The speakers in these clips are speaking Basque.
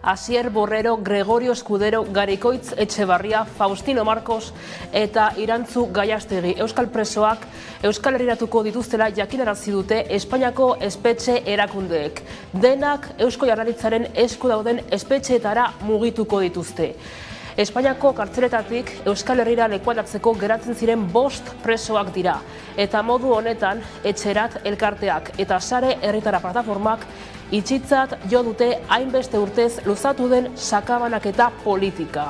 Asier Borrero, Gregorio Escudero, Garikoitz Etxebarria, Faustino Marcos eta Irantzu Gaiastegi. Euskal presoak Euskal Herriratuko dituztela jakinarazi dute Espainiako espetxe erakundeek. Denak Eusko Jaurlaritzaren esku dauden espetxeetara mugituko dituzte. Espainiako kartzeletatik Euskal Herrira lekualdatzeko geratzen ziren 5 presoak dira. Eta modu honetan, Etxerat elkarteak eta Sare Herritara plataformak itxitzat jo dute hainbeste urtez luzatu den sakabanaketa politika.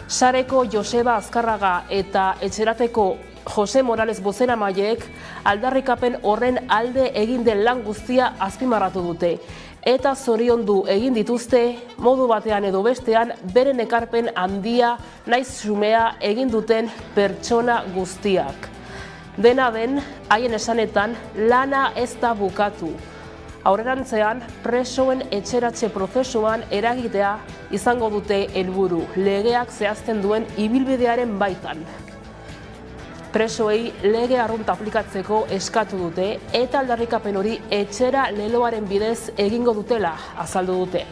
Sareko Joseba Azkarraga eta Etxerateko Jose Morales bozeramaileek aldarrikapen horren alde egin den lan guztia azpimarratu dute. Eta zoriondu egin dituzte, modu batean edo bestean, beren ekarpen handia naiz xumea egin duten pertsona guztiak. Dena den, haien esanetan, lana ez da bukatu. Aurrerantzean, presoen etxeratze prozesuan eragitea izango dute helburu, legeak zehazten duen ibilbidearen baitan. Presoei lege arrunt aplikatzeko eskatu dute eta aldarrikapen hori etxera leloaren bidez egingo dutela azaldu dute.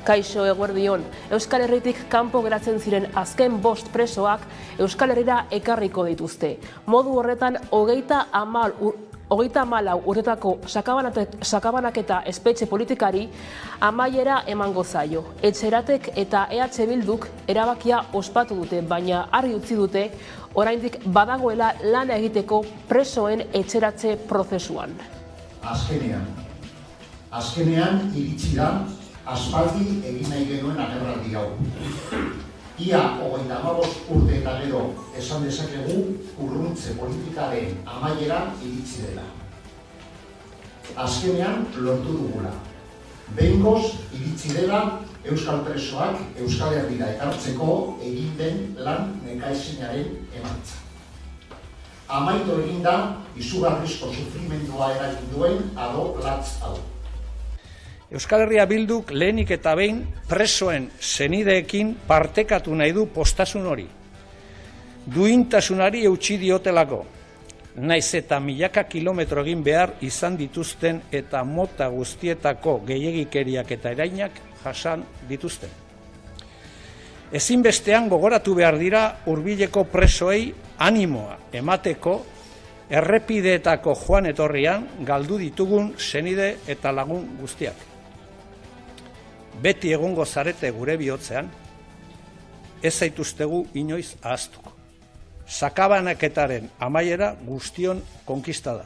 Kaixo, eguerdion, Euskal Herritik kanpo geratzen ziren azken 5 presoak Euskal Herrira ekarriko dituzte. Modu horretan, 34 urtetako sakabanaketa espetxe politikari amaiera emango zaio. Etxeratek eta EH Bilduk erabakia ospatu dute, baina argi utzi dute oraindik badagoela lana egiteko presoen etxeratze prozesuan. Azkenean iritsi da aspaldi egin nahi genuen agerraldi hau. Ia 35 urte eta gero esan dezakegu urruntze politikaren amaiera iritsi dela. Azkenean lortu dugula. Behingoz iritsi dela Euskal presoak Euskal Herrira ekartzeko egin den lan nekaezinaren emaitza. Amaitu egin da izugarrizko sufrimendua eragin duen ado latz hau. Euskal Herria Bilduk lehenik eta behin presoen senideekin partekatu nahi du postasun hori. Duintasunari eutsi diotelako, naiz eta milaka kilometro egin behar izan dituzten eta mota guztietako gehiegikeriak eta erainak jasan dituzten. Ezinbestean gogoratu behar dira hurbileko presoei animoa emateko errepideetako joan etorrian galdu ditugun senide eta lagun guztiak. Beti egongo zarete gure bihotzean, ez zaituztegu inoiz ahaztuko. Sakabanaketaren amaiera guztion konkista da.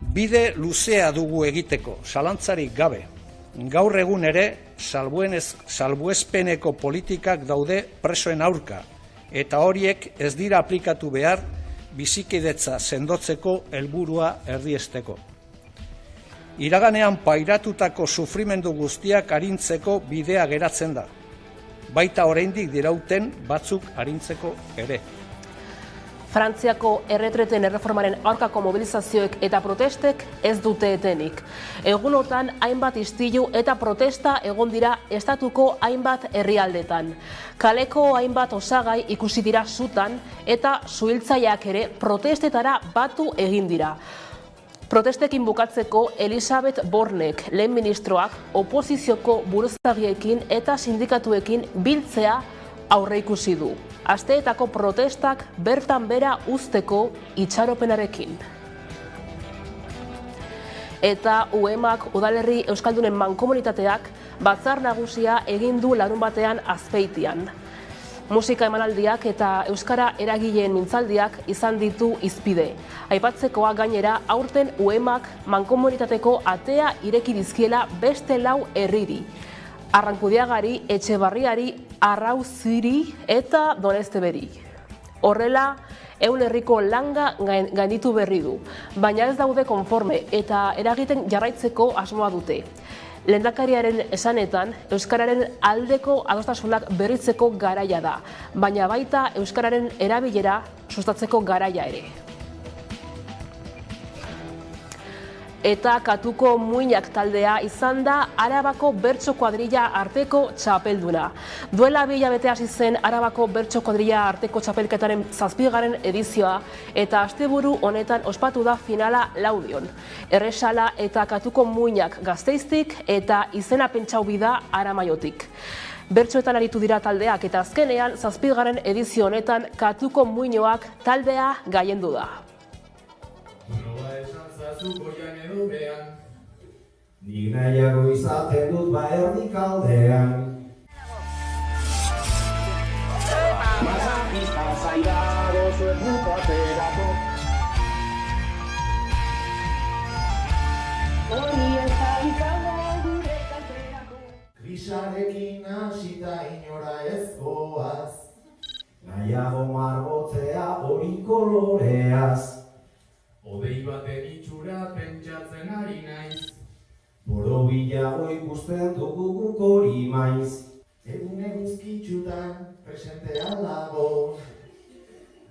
Bide luzea dugu egiteko, zalantzarik gabe. Gaur egun ere, salbuespeneko politikak daude presoen aurka, eta horiek ez dira aplikatu behar bizikidetza sendotzeko helburua erdiesteko. Iraganean pairatutako sufrimendu guztiak arintzeko bidea geratzen da. Baita oraindik dirauten batzuk arintzeko ere. Frantziako erretreten erreformaren aurkako mobilizazioek eta protestek ez dute etenik. Egunotan hainbat istilu eta protesta egon dira estatuko hainbat herrialdetan. Kaleko hainbat osagai ikusi dira sutan eta suhiltzaileak ere protestetara batu egin dira. Protestekin bukatzeko Elisabeth Bornek, lehen ministroak, oposizioko buruzagiekin eta sindikatuekin biltzea aurreikusi du. Asteetako protestak bertan bera uzteko itxaropenarekin. Eta UEMak udalerri Euskaldunen mankomunitateak batzar nagusia egin du larunbatean Azpeitian. Musika emanaldiak eta euskara eragileen mintzaldiak izan ditu hizpide. Aipatzekoa gainera aurten UEMak mankomunitateko atea ireki dizkiela beste 4 herriri. Arrankudiagari, Etxebarriari, Arrauziri eta Donesteberi. Horrela, 100 herriko langa gainditu berri du, baina ez daude konforme eta eragiten jarraitzeko asmoa dute. Lehendakariaren esanetan, euskararen aldeko adostasunak berritzeko garaia da, baina baita euskararen erabilera sustatzeko garaia ere. eta Katuko Muinak taldea izan da Arabako bertso kuadrilla arteko txapelduna. Duela 2 hilabete hasi zen Arabako bertso kuadrilla arteko txapelketaren 7. edizioa eta asteburu honetan ospatu da finala Laudion. Erresala eta Katuko Muinak Gasteiztik eta izena pentsau bida Aramaiotik. Bertsoetan aritu dira taldeak eta azkenean 7. edizio honetan Katuko Muinoak taldea gailendu da. Nola esan zazu goian edo behan, nik nahiago izaten dut erdikaldean. Masajista zaidaro zuen bukaterako. Hori ez da izango gure kalterako. Krisarekin hasita inora ez goaz, nahiago margotzea hori koloreaz. odei baten itxura pentsatzen ari naiz. Borobilago ikusten dugu guk hori maiz. Egun eguzkitxutan presentea dago,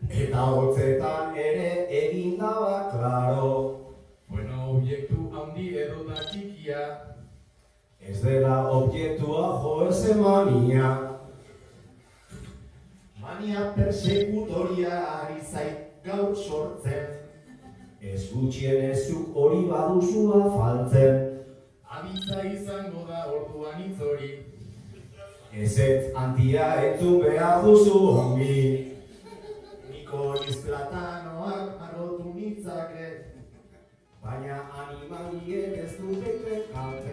Eta hotzetan ere egin daba klaro. Bueno, obiektu handi edo da txikia, Ez dela objektua jo ez mania. mania persekutoria ari zait gaur sortzen. Ez gutxienezuk hori baduzua faltzen. abitza izango da orduan hitz hori. Ez antia entzun behar duzu ongi. Niko izplatanoak marrotu nitzake, Baina animaliek ez dute kalte.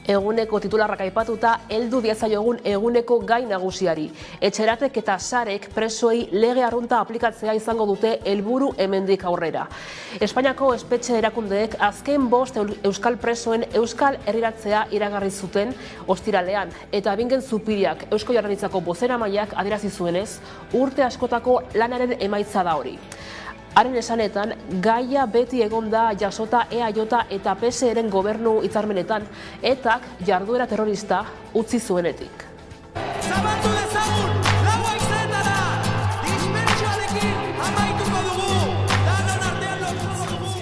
Eguneko titularrak aipatuta, heldu diezaiogun eguneko gai nagusiari. Etxeratek eta sarek presoei lege arrunta aplikatzea izango dute helburu hemendik aurrera. Espainiako espetxe erakundeek azken 5 euskal presoen euskal herriratzea iragarri zuten ostiralean, eta Bingen Zupiriak Eusko Jaurlaritzako bozeramaileak adierazi zuenez, urte askotako lanaren emaitza da hori. Haren esanetan, gaia beti egon da jasota EAJ eta PSeren gobernu hitzarmenetan, etak jarduera terrorista utzi zuenetik. Zabaldu dezagun, laua izaetara, dispertsioarekin amaituko dugu, danon artean lortuko dugu.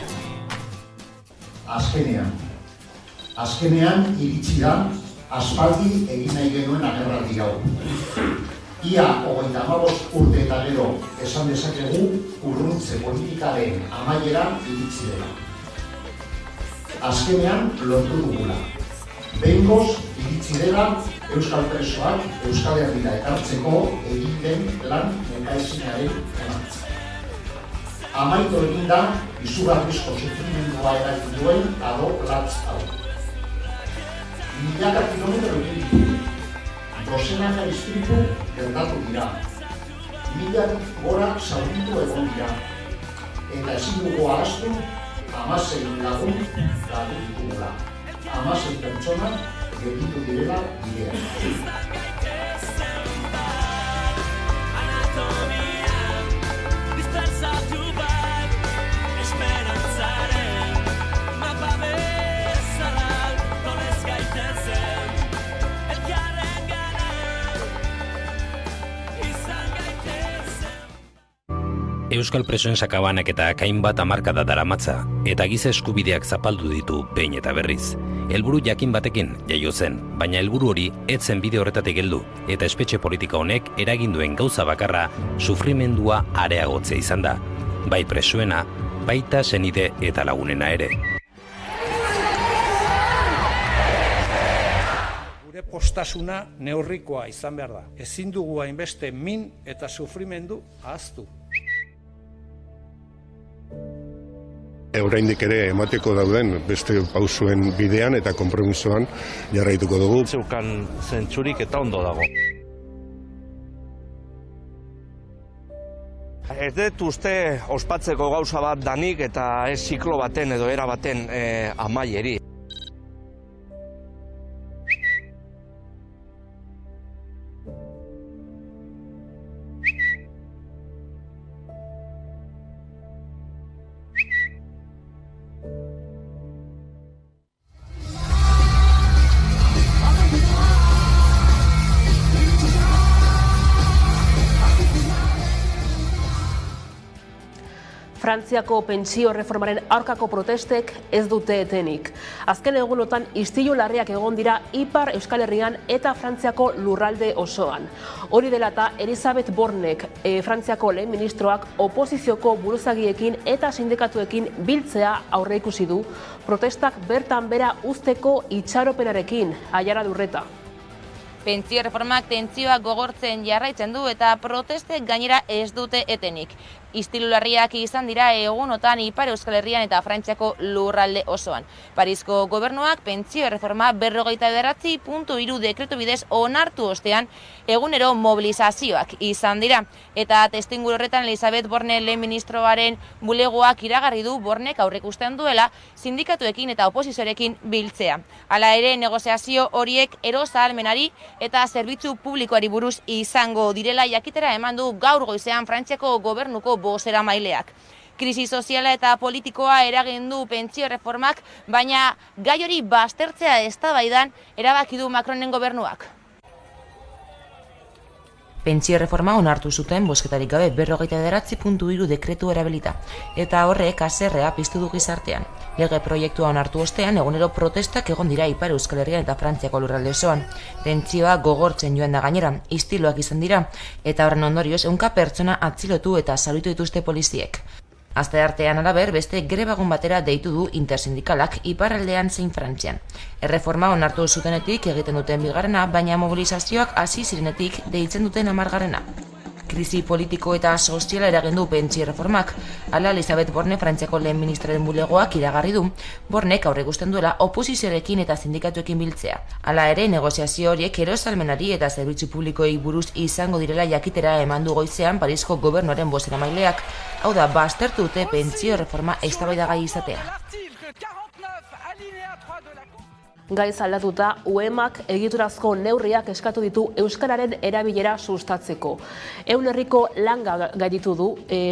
Azkenean iritsi da aspaldi egin nahi genuen agerraldi hau. Ia 35 urte eta gero esan dezakegu urruntze politikaren amaieran iritsi dela. Azkenean lortu dugula. Behingoz iritsi dela euskal presoak Euskal Herrira ekartzeko egin den lan nekaezinaren emaitza. Amaitu egin da izugarrizko sufrimendua eragin duen ado latz hau. Milaka kilometro egin ditu. Dozenaka istripu gertatu dira. 1000 gora zauritu egon dira. Eta ezin dugu ahaztu 16 lagun galdu ditugula. 16 pertsona gelditu direla bidean. Euskal presoen sakabanaketak hainbat hamarkada daramatza eta giza eskubideak zapaldu ditu behin eta berriz. Helburu jakin batekin jaio zen, baina helburu hori ez zen bide horretatik heldu eta espetxe politika honek eragin duen gauza bakarra sufrimendua areagotzea izan da. Bai presoena, baita senide eta lagunena ere. Gure postasuna neurrikoa izan behar da. Ezin dugu hainbeste min eta sufrimendu ahaztu. Oraindik ere emateko dauden beste pausuen bidean eta konpromisoan jarraituko dugu. Zeukan zentsurik eta ondo dago. Ez dut uste ospatzeko gauza bat danik eta ez ziklo baten edo era baten amaieri. Frantziako pentsio reformaren aurkako protestek ez dute etenik. Azken egunotan istilu larriak egon dira Ipar Euskal Herrian eta Frantziako lurralde osoan. Hori dela eta Elisabeth Bornek, Frantziako lehen ministroak, oposizioko buruzagiekin eta sindikatuekin biltzea aurreikusi du, protestak bertan bera uzteko itxaropenarekin, Aiara Durreta. Pentsio reformak tentsioak gogortzen jarraitzen du eta protestek gainera ez dute etenik. Istilu larriak izan dira egunotan Ipar Euskal Herrian eta Frantziako lurralde osoan. Parisko gobernuak pentsio reforma 49.3 dekretu bidez onartu ostean egunero mobilizazioak izan dira. Eta testuinguru horretan Elisabeth Borne lehen ministroaren bulegoak iragarri du Bornek aurreikusten duela sindikatuekin eta oposizioarekin biltzea. Hala ere, negoziazio horiek erosahalmenari eta zerbitzu publikoari buruz izango direla jakitera eman du gaur goizean Frantziako gobernuko bozeramaileak. Krisi soziala eta politikoa eragin du pentsio reformak, baina gai hori baztertzea eztabaidan erabaki du Macronen gobernuak. Pentsio reforma onartu zuten bozketarik gabe 49.3 dekretu erabilita, eta horrek haserrea piztu du gizartean. Lege proiektua onartu ostean egunero protestak egon dira Ipar Euskal Herrian eta Frantziako lurralde osoan. Tentsioa gogortzen joan da gainera, istiluak izan dira, eta horren ondorioz 100 pertsona atzilotu eta zauritu dituzte poliziek. Asteartean alaber beste grebagun batera deitu du intersindikalak iparraldean zein Frantzian. Erreforma onartu zutenetik egiten duten bigarrena, baina mobilizazioak hasi zirenetik deitzen duten 10. Krisi politiko eta soziala eragin du pentsio reformak. Hala, Elisabeth Borne Frantziako lehen ministraren bulegoak iragarri du, Bornek aurreikusten duela oposizioarekin eta sindikatuekin biltzea. Hala ere, negoziazio horiek erosahalmenari eta zerbitzu publikoei buruz izango direla jakitera eman du goizean Parisko gobernuaren bozeramaileak. Hau da, baztertu dute pentsio reforma eztabaidagai izatea. Gaiz aldatuta, UEMak egiturazko neurriak eskatu ditu euskararen erabilera sustatzeko. 100 herriko langa gaititu du,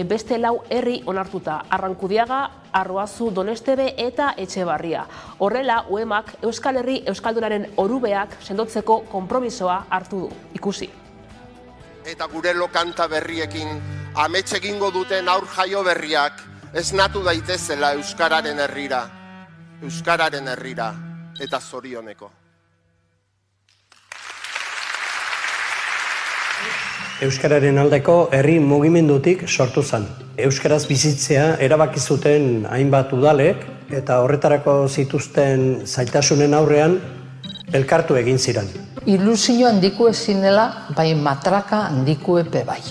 beste 4 herri onartuta, Arrankudiaga, Arroazu, Donestebe eta Etxebarria. Horrela, UEMak Euskal Herri euskaldunaren orubeak sendotzeko konpromisoa hartu du. Ikusi. Eta gure lokanta berriekin amets egingo duten aur jaio berriak esnatu daitezela euskararen herrira eta zorioneko. Euskararen aldeko herri mugimendutik sortu zen. Euskaraz bizitzea erabaki zuten hainbat udalek eta horretarako zituzten zailtasunen aurrean elkartu egin ziren. Ilusio handiko ezin dela, bai matraka handiko epe bai.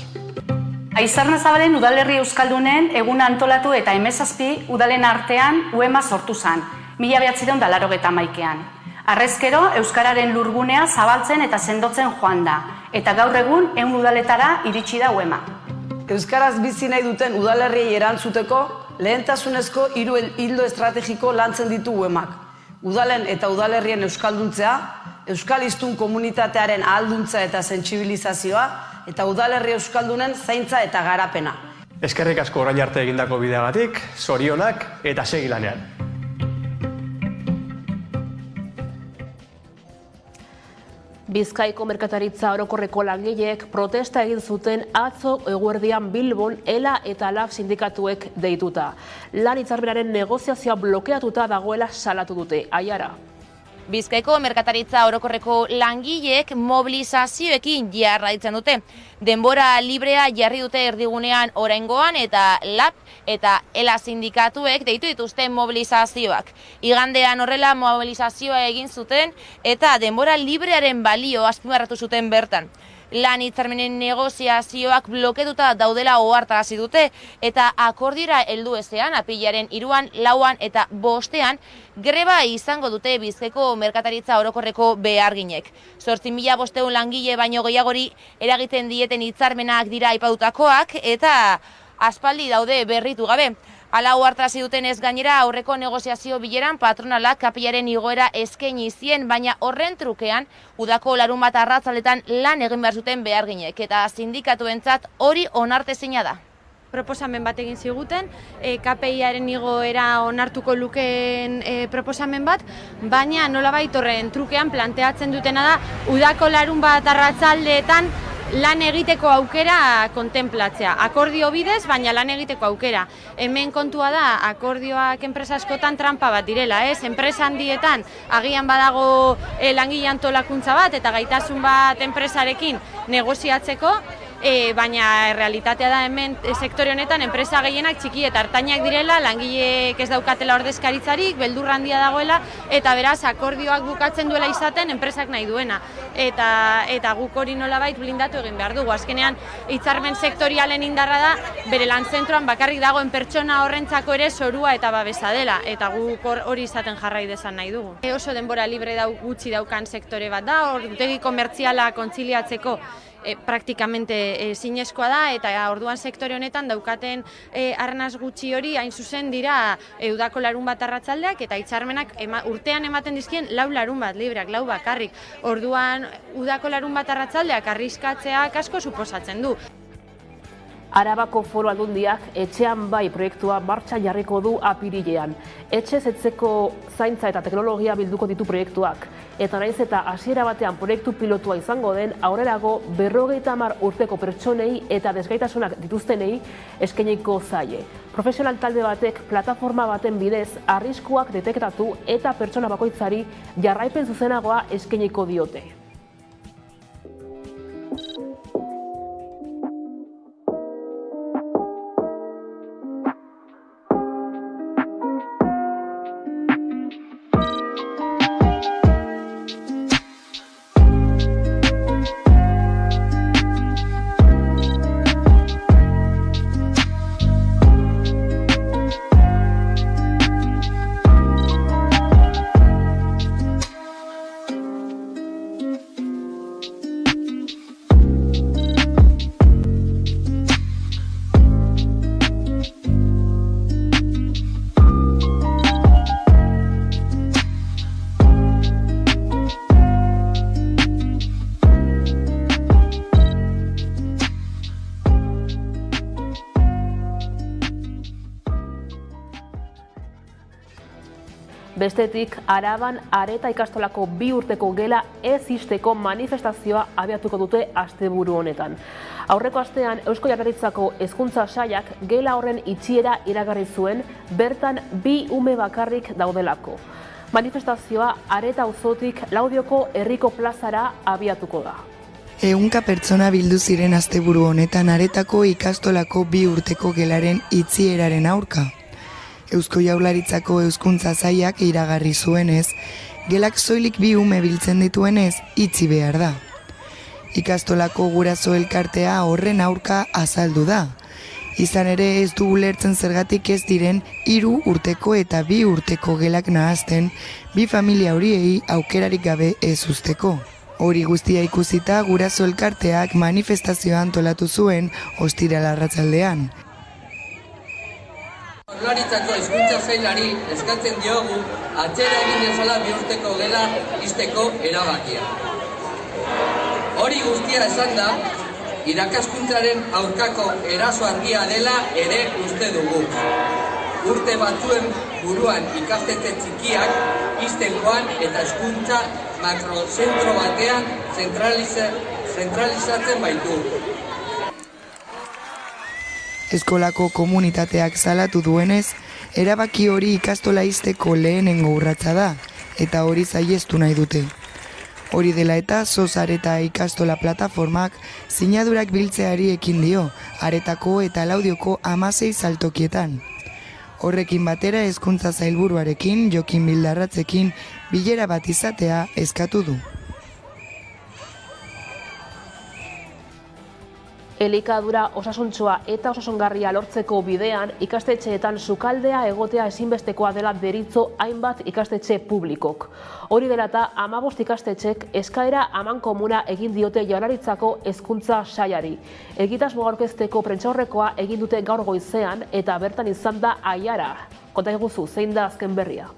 Aizarnazabalen udalerri euskaldunen eguna antolatu eta 17 udalen artean UEMa sortu zen, 1981an. Harrezkero, euskararen lurgunea zabaltzen eta sendotzen joan da, eta gaur egun 100 udaletara iritsi da UEMa. Euskaraz bizi nahi duten udalerriei erantzuteko lehentasunezko 3 ildo estrategiko lantzen ditu UEMak. Udalen eta udalerrien euskalduntzea, euskal hiztun komunitatearen ahalduntza eta sentsibilizazioa, eta udalerri euskaldunen zaintza eta garapena. Eskerrik asko orain arte egindako bideagatik, zorionak eta segi lanean. Bizkaiko merkataritza orokorreko langileek protesta egin zuten atzo eguerdian Bilbon ELA eta LAB sindikatuek deituta. Lan hitzarmenaren negoziazioa blokeatuta dagoela salatu dute. Aiara. Bizkaiko merkataritza orokorreko langileek mobilizazioekin jarraitzen dute. Denbora librea jarri dute erdigunean oraingoan eta LAB eta ELA sindikatuek deitu dituzten mobilizazioak. Igandean horrela mobilizazioa egin zuten eta denbora librearen balio azpimarratu zuten bertan. Lan hitzarmenen negoziazioak bloketuta daudela ohartarazi dute eta akordiora heldu ezean apirilaren 3, 4 eta 5 greba izango dute Bizkaiko merkataritza orokorreko beharginek. 8.500 langile baino gehiagori eragiten dieten hitzarmenak dira aipatutakoak eta aspaldi daude berritu gabe. Hala ohartarazi dutenez gainera aurreko negoziazio bileran patronalak kapilaren igoera eskaini zien, baina horren trukean udako larunbat arratzaldetan lan egin behar zuten beharginek eta sindikatuentzat hori onartezina da. Proposamen bat egin ziguten, KPIaren igoera onartuko lukeen proposamen bat, baina nolabait horren trukean planteatzen dutena da udako larunbat arratzaldeetan lan egiteko aukera kontemplatzea. Akordio bidez, baina lan egiteko aukera. Hemen kontua da, akordioak enpresa askotan trampa bat direla, ez? Enpresa handietan agian badago langile antolakuntza bat eta gaitasun bat enpresarekin negoziatzeko, baina realitatea da hemen sektore honetan enpresa gehienak txiki eta ertainak direla, langileek ez daukatela ordezkaritzarik, beldur handia dagoela, eta beraz akordioak bukatzen duela izaten enpresak nahi duena. Eta guk hori nolabait blindatu egin behar dugu. Azkenean, hitzarmen sektorialen indarra da, bere lan zentroan bakarrik dagoen pertsona horrentzako ere zorua eta babesa dela, eta guk hori izaten jarrai dezan nahi dugu. Oso denbora libre gutxi daukan sektore bat da, ordutegi komertziala kontziliatzeko praktikamente zinezkoa da, eta orduan sektore honetan daukaten arnaz gutxi hori hain zuzen dira udako larun bat arratsaldeak eta hitzarmenak urtean ematen dizkien 4 larun bat libreak, 4 bakarrik. Orduan udako larun bat arratsaldeak arriskatzeak asko suposatzen du. Arabako Foru Aldundiak etxean bai proiektua martxan jarriko du apirilean. Etxez etzeko zaintza eta teknologia bilduko ditu proiektuak. Eta naiz eta hasiera batean proiektu pilotua izango den, aurrerago 50 urteko pertsonei eta desgaitasunak dituztenei eskainiko zaie. Profesional talde batek plataforma baten bidez arriskuak detektatu eta pertsona bakoitzari jarraipen zuzenagoa eskainiko diote. Bestetik, Araban Areta ikastolako 2 urteko gela ez ixteko manifestazioa abiatuko dute asteburu honetan. Aurreko astean Eusko Jaurlaritzako Hezkuntza Sailak gela horren itxiera iragarri zuen, bertan 2 ume bakarrik daudelako. Manifestazioa Areta auzotik Laudioko herriko plazara abiatuko da. 100 pertsona bildu ziren asteburu honetan Aretako ikastolako 2 urteko gelaren itxieraren aurka. Eusko Jaurlaritzako Hezkuntza Sailak iragarri zuenez, gelak soilik 2 ume biltzen dituenez itxi behar da. Ikastolako guraso elkartea horren aurka azaldu da. Izan ere ez du ulertzen zergatik ez diren 3 urteko eta 2 urteko gelak nahazten 2 familia horiei aukerarik gabe ez uzteko. Hori guztia ikusita guraso elkarteak manifestazioa antolatu zuen ostiral arratsaldean. Jaurlaritzako Hezkuntza Sailari eskatzen diogu atzera egin dezala 2 urteko gela ixteko erabakia. Hori guztia esan da, irakaskuntzaren aurkako eraso argia dela ere uste dugu. Urte batzuen buruan ikastetxe txikiak ixten joan eta hezkuntza makrozentro batean zentralizatzen baitu. Eskolako komunitateak salatu duenez, erabaki hori ikastola ixteko lehenengo urratsa da, eta hori saihestu nahi dute. Hori dela eta SOS Areta ikastola plataformak sinadurak biltzeari ekin dio, Aretako eta Laudioko 16 saltokietan. Horrekin batera Hezkuntza Sailburuarekin, Jokin Bildarratzekin, bilera bat izatea eskatu du. Elikadura osasuntxoa eta osasungarria lortzeko bidean ikastetxeetan sukaldea egotea ezinbestekoa dela deritzo hainbat ikastetxe publikok. Hori dela eta 15 ikastetxek eskaera amankomuna egin diote Jaurlaritzako Hezkuntza Sailari. Egitasmo aurkezteko prentsaurrekoa egin dute gaur goizean eta bertan izan da Aiara. Konta iguzu, zein da azken berria?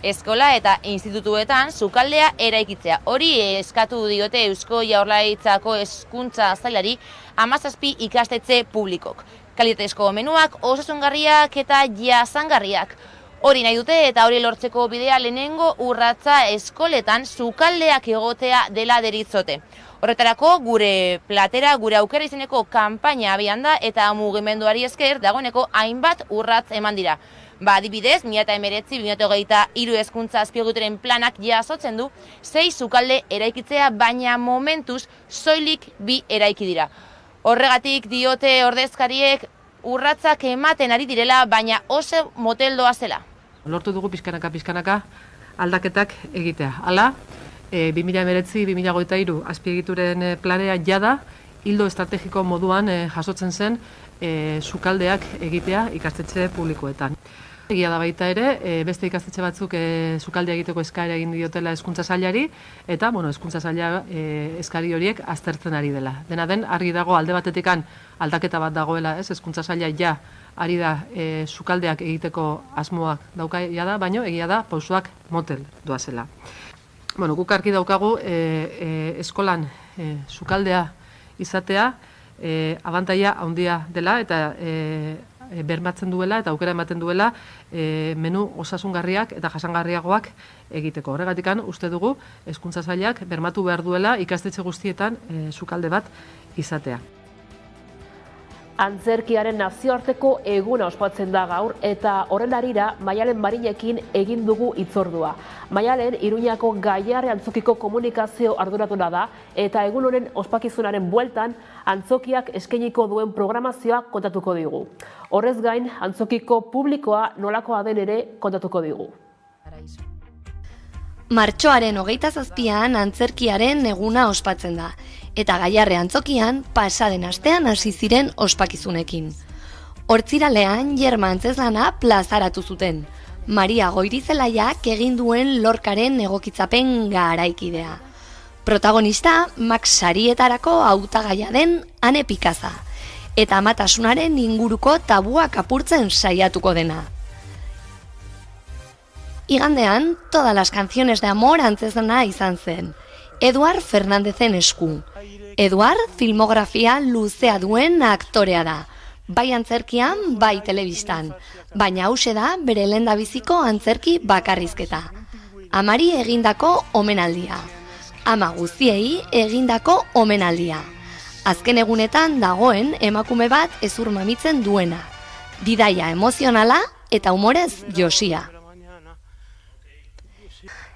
Eskola eta institutuetan sukaldea eraikitzea. Hori eskatu diote Eusko Jaurlaritzako Hezkuntza Sailari 17 ikastetxe publikok. Kalitatezko menuak, osasungarriak eta jasangarriak. Hori nahi dute eta hori lortzeko bidea lehenengo urratsa eskoletan sukaldeak egotea dela deritzote. Horretarako gure platera, gure aukera izeneko kanpaina abian da eta mugimenduari esker dagoeneko hainbat urratz eman dira. Adibidez, 2019-2023 hezkuntza azpiegituren planak jasotzen du 6 sukalde eraikitzea, baina momentuz soilik 2 eraiki dira. Horregatik diote ordezkariek urratzak ematen ari direla, baina oso moteldoa zela. Lortu dugu pixkanaka aldaketak egitea. Hala, 2019-2023 azpiegituren planea jada hildo estrategiko moduan jasotzen zen sukaldeak egitea ikastetxe publikoetan. Egia da baita ere, beste ikastetxe batzuk sukaldea egiteko eskaera egin diotela hezkuntza sailari, eta hezkuntza saila eskari horiek aztertzen ari dela. Dena den, argi dago alde batetikan aldaketa bat dagoela, hezkuntza saila ja ari da sukaldeak egiteko asmoak dauka da, baino egia da pausoak motel doazela. Guk argi daukagu eskolan sukaldea izatea abantaila handia dela eta bermatzen duela eta aukera ematen duela menu osasungarriak eta jasangarriagoak egiteko. Horregatikan uste dugu hezkuntza sailak bermatu behar duela ikastetxe guztietan sukalde bat izatea. Antzerkiaren nazioarteko eguna ospatzen da gaur eta horren harira Maialen Marinekin egin dugu hitzordua. Maialen Iruñako Gaiarre Antzokiko komunikazio arduraduna da eta egun honen ospakizunaren bueltan antzokiak eskainiko duen programazioa kontatuko digu. Horrez gain, antzokiko publikoa nolakoa den ere kontatuko digu. Martxoaren 27an antzerkiaren eguna ospatzen da. Eta Gaiarre Antzokian pasaden astean hasi ziren ospakizunekin. Hortziralean Jerma Antzezlana plazaratu zuten. Maria Goirizelaiak egin duen Lorcaren egokitzapen garaikidea. Protagonista Max sarietarako hautagaia den Ane Pikaza. Eta amatasunaren inguruko tabuak apurtzen saiatuko dena. Igandean, todas las canciones de amor Antzezlana izan zen. Eduard Fernandezen esku. Eduard filmografia luzea duen aktorea da. Bai antzerkian, bai telebistan. Baina hause da bere lehendabiziko antzerki bakarrizketa. Amari egindako omenaldia. Ama guztiei egindako omenaldia. Azken egunetan dagoen emakume bat ezur mamitzen duena. Bidaia emozionala eta humorez josia.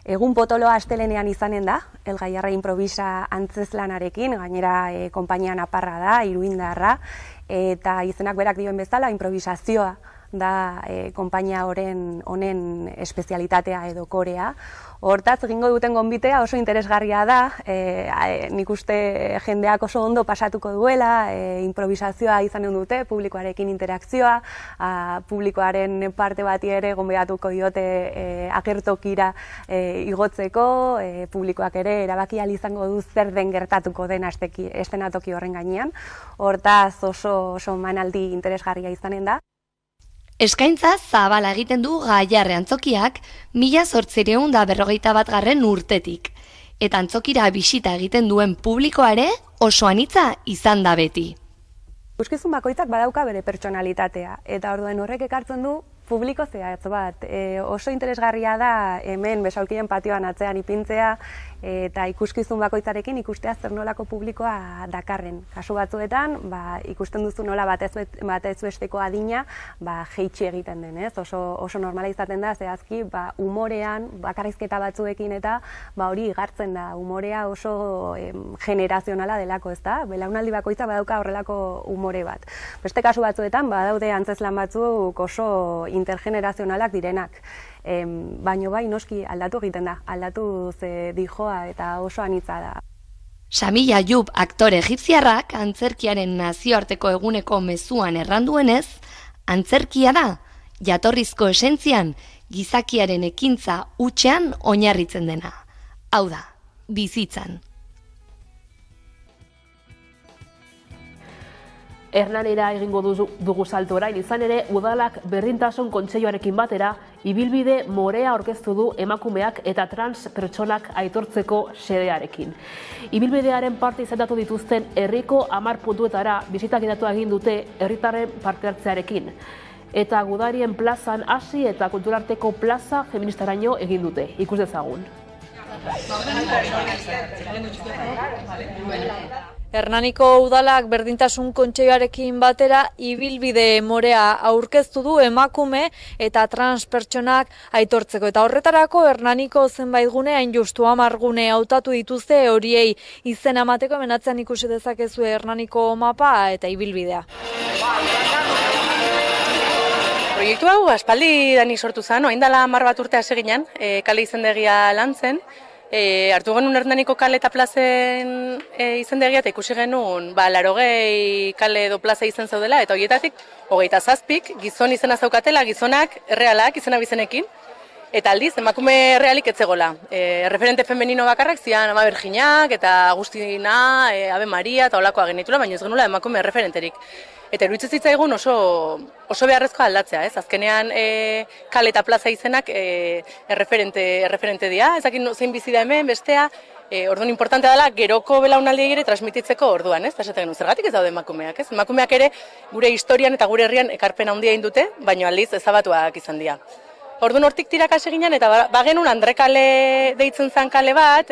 Egun potoloa astelenean izanen da, El Gaiarre Improvisa Antzezlanarekin, gainera konpainia naparra da, iruindarra, eta izenak berak dioen bezala, improvisazioa da konpainia honen espezialitatea edo korea. Hortaz, egingo duten gonbitea oso interesgarria da, nik uste jendeak oso ondo pasatuko duela, improvisazioa izanen dute, publikoarekin interakzioa, publikoaren parte bati ere gonbidatuko diote agertokira igotzeko, publikoak ere erabaki ahal izango du zer den gertatuko den eszenatoki horren gainean. Hortaz, oso manaldi interesgarria izanen da. Eskaintza zabala egiten du Gaiarre Antzokiak 1851 urtetik. Eta antzokira bisita egiten duen publikoa ere oso anitza izan da beti. Ikuskizun bakoitzak badauka bere pertsonalitatea, eta orduan horrek ekartzen du publiko zehatz bat. Oso interesgarria da hemen Besaulkien patioan atzean ipintzea, eta ikuskizun bakoitzarekin ikustea zer nolako publikoa dakarren. Kasu batzuetan, ikusten duzu nola batez besteko adina jeitsi egiten den, ez? Oso normala izaten da, zehazki, umorean, bakarrizketa batzuekin eta hori igartzen da. Umorea oso generazionala delako, ez da? Belaunaldi bakoitza badauka horrelako umore bat. Beste kasu batzuetan, badaude antzezlan batzuk oso intergenerazionalak direnak. Baino bai, noski aldatu egiten da, aldatu ze dijoa eta oso anitza da. Sami Ayub aktore egipziarrak antzerkiaren nazioarteko eguneko mezuan erranduenez, antzerkia da, jatorrizko esentzian, gizakiaren ekintza hutsean oinarritzen dena. Hau da, bizitzan. Hernanera egingo dugu salto orain, izan ere udalak berdintasun kontseiluarekin batera ibilbide morea aurkeztu du emakumeak eta trans pertsonak aitortzeko xedearekin. Ibilbidearen parte izendatu dituzten herriko 10 puntuetara bisitak egin dute herritarren parte hartzearekin. eta Gudarien plazan hasi eta Kulturarteko plaza feministaraino egin dute. Ikus dezagun. Hernaniko udalak berdintasun kontseiluarekin batera ibilbide morea aurkeztu du emakume eta trans pertsonak aitortzeko. Eta horretarako Hernaniko zenbait gune, hain justu 10 gune hautatu dituzte horiei izena emateko. Hemen atzean ikusi dezakezu Hernaniko mapa eta ibilbidea. Proiektu hau aspaldi danik sortu zen, orain dela 10 bat urte hasi ginen, kale izendegia lantzen. Hartu genuen Hernaniko kale eta plazen izendegia eta ikusi genuen 80 kale edo plaza izen zaudela, eta horietatik 27 gizon izena zaukatela, gizonak errealak izena bizenekin, eta aldiz emakume errealik etzegola. Referente femenino bakarrak zian Ama Berginak eta Agustina, Ave Maria eta olakoa genitula, baina ez genula emakume referenterik. Eta iruditzen zitzaigun oso beharrezko aldatzea, ez? Azkenean kale eta plaza izenak erreferente dira, ezakin zein bizi da hemen, bestea, orduan importantea dela geroko belaunaldiei ere transmititzeko orduan, ez? Esaten genuen, zergatik ez daude emakumeak, ez? Emakumeak ere gure historian eta gure herrian ekarpen handia egin dute, baina aldiz ezabatuak izan dira. Orduan hortik tiraka hasi ginen eta bagenun Andre kale deitzen zen kale bat,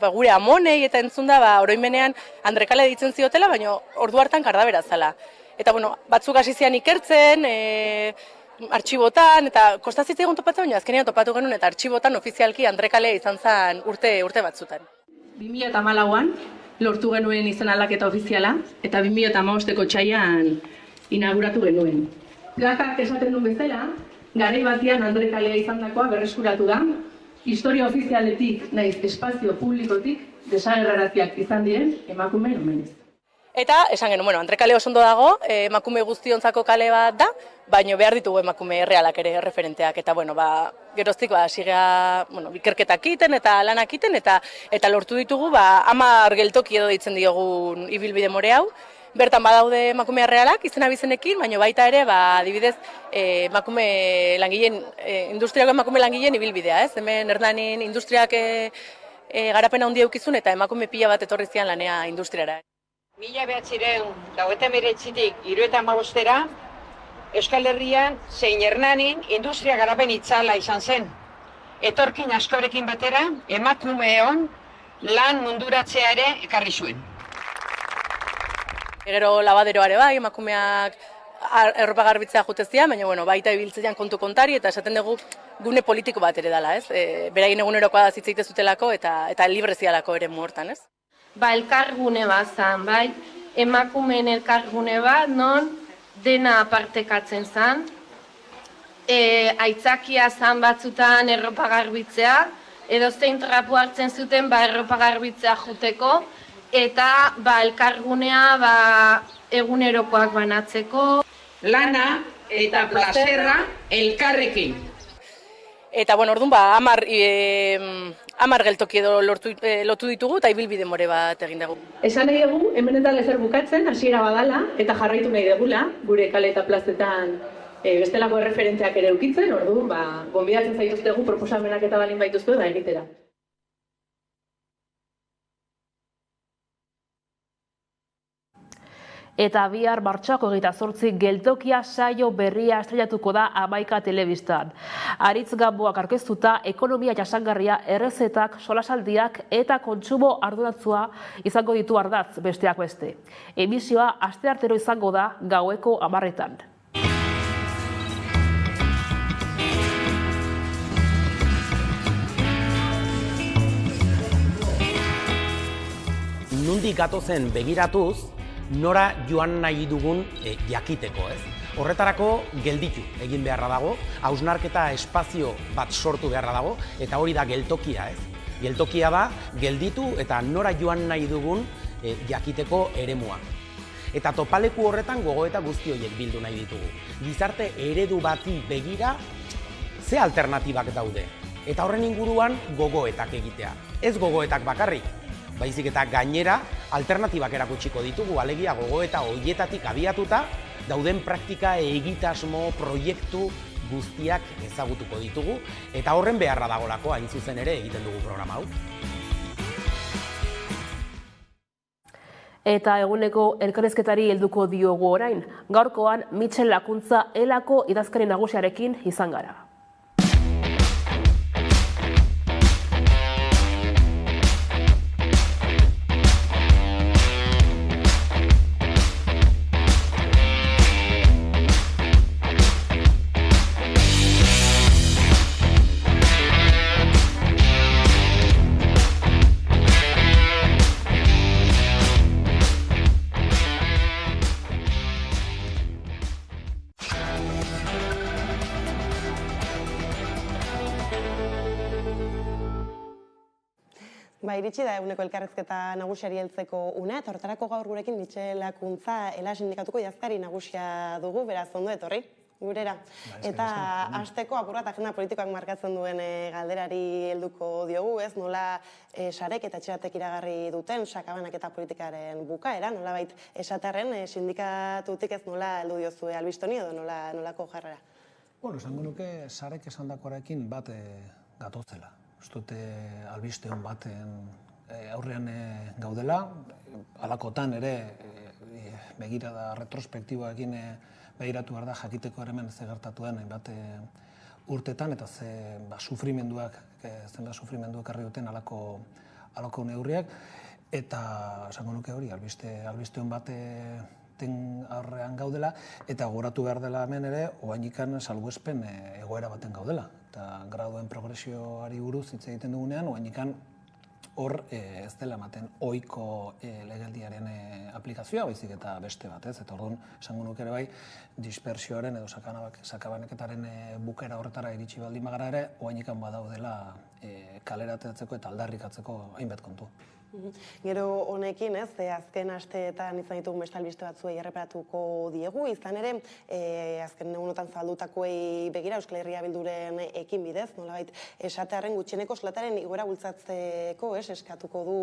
gure amonei eta entzun da oroimenean Andre kale deitzen ziotela, baina ordu hartan kardabera zala. Eta bueno, batzuk hasi zian ikertzen, artxibotan, eta kostazitzea egun topatzen, baina azkenean topatu genuen eta artxibotan ofizialki Andre kale izan zen urte batzutan. 2014an lortu genuen izan aldaketa ofiziala, eta 2015ko otsailean inauguratu genuen. Plakak esaten duen bezala, garai batean Andre kalea izandakoa berreskuratu da, historia ofizialetik naiz espazio publikotik desagerraraziak izan diren emakumeen omenez. Eta esan genuen, Andre kale oso ondo dago, emakume guztiontzako kale bat da, baina behar ditugu emakume errealak ere referenteak, eta geroztik sigea ikerketak iten eta lanak iten, eta lortu ditugu 10 geltoki edo deitzen diogun ibilbide more hau. Bertan badaude emakume errealak izena bizenekin, baina baita ere, adibidez, emakume langileen, industriako emakume langileen ibilbidea, ez? Hemen Hernanin industriak garapena handia eukizun eta emakume pila bat etorri zian lanea industriara. 1999tik 2015era Euskal Herrian zein Hernanin industria garapen itzala izan zen. Etorkin askorekin batera emakumeon lan munduratzea ere ekarri zuen. Gero labaderoare bai, emakumeak erropa garbitzea jutezia, baina baita ibiltzean kontu kontari eta esaten dugu gune politiko bat ere dela, ez? Beraien egunerokoa da zitzeite zutelako eta libre zialako ere hortan, ez? Elkargune bat zan, emakumeen elkargune bat, non dena partekatzen zan, aitzakia zan batzutan erropa garbitzea, edo zein trapu hartzen zuten erropa garbitzea juteko, eta elkargunea egunerokoak banatzeko. Lana eta plazerra elkarrekin. Eta, orduan, 10 geltoki edo lotu ditugu eta ibilbide more bat egin dugu. Esan nahi dugu, hemen eta lezer bukatzen, hasiera badala, eta jarraitu nahi dugula, gure kale eta plazetan bestelako erreferenteak ere eukitzen, orduan, gonbidatzen zaituztegu proposamenak eta balin baituztu da egitera. Eta bihar martxoako 28 geltokia saio berria estreinatuko da Hamaika telebistan. Aritz Gamboak aurkeztuta ekonomia jasangarria, errezetak, solasaldiak eta kontsumo arduratsua izango ditu ardatz besteak beste. Emisioa asteartero izango da gaueko 10:00. Nondik gatozen begiratuz, nora joan nahi dugun jakiteko, ez? Horretarako gelditu egin beharra dago, hausnarketa espazio bat sortu beharra dago, eta hori da geltokia, ez? Geltokia da gelditu eta nora joan nahi dugun jakiteko eremua. Eta topaleku horretan gogoeta guzti horiek bildu nahi ditugu. Gizarte eredu bati begira, ze alternatibak daude? Eta horren inguruan gogoetak egitea. Ez gogoetak bakarrik, baizik eta gainera alternatibak erakutsiko ditugu, alegia gogoeta horietatik abiatuta, dauden praktika, egitasmo, proiektu guztiak ezagutuko ditugu, eta horren beharra dagolako hain zuzen ere egiten dugu programa hau. Eta eguneko elkarrizketari helduko diogu orain. Gaurkoan Mitxel Lakuntza Elako idazkari nagusiarekin izan gara. Iritsi da eguneko elkarrizketa nagusiari heltzeko unea, eta horretarako gaur gurekin Mitxel Lakuntza Ela sindikatuko idazkari nagusia dugu, beraz ondo etorri gurera. Eta hasteko apur bat agenda politikoak markatzen duen galderari helduko diogu, ez nola sarek eta etxeratek iragarri duten sakabanak eta politikaren bukaera, nolabait esaterren sindikatutik ez nola heldu diozue albistoni edo nolako jarrera? Esango nuke sarek esandakoarekin bat gatozela. Ustute albiste hon baten aurrean gaudela, halakotan ere begirada retrospektiboekin begiratu behar da jakiteko hemen ze gertatu den hainbat urtetan eta zenbat sufrimenduak ekarri duten halako neurriak, eta esango nuke hori albiste hon baten aurrean gaudela, eta gogoratu behar dela hemen ere oraindikan salbuespen egoera baten gaudela. Eta graduen progresioari buruz hitz egiten dugunean, oraindikan hor ez dela ematen ohiko legeldiaren aplikazioa, baizik eta beste bat, ez? Eta orduan, esango nuke ere bai, dispersioaren edo sakabanaketaren bukaera horretara iritsi baldin bagara ere, oraindikan badaudela kaleratzeko eta aldarrikatzeko hainbat kontu. Gero honekin, azken asteetan izan ditugun beste albiste batzuei erreparatuko diegu, izan ere, azken egunotan zaldutakoei begira Euskal Herria Bilduren ekin bidez, nolabait esatearren gutxieneko soldataren igoera bultzatzeko eskatuko du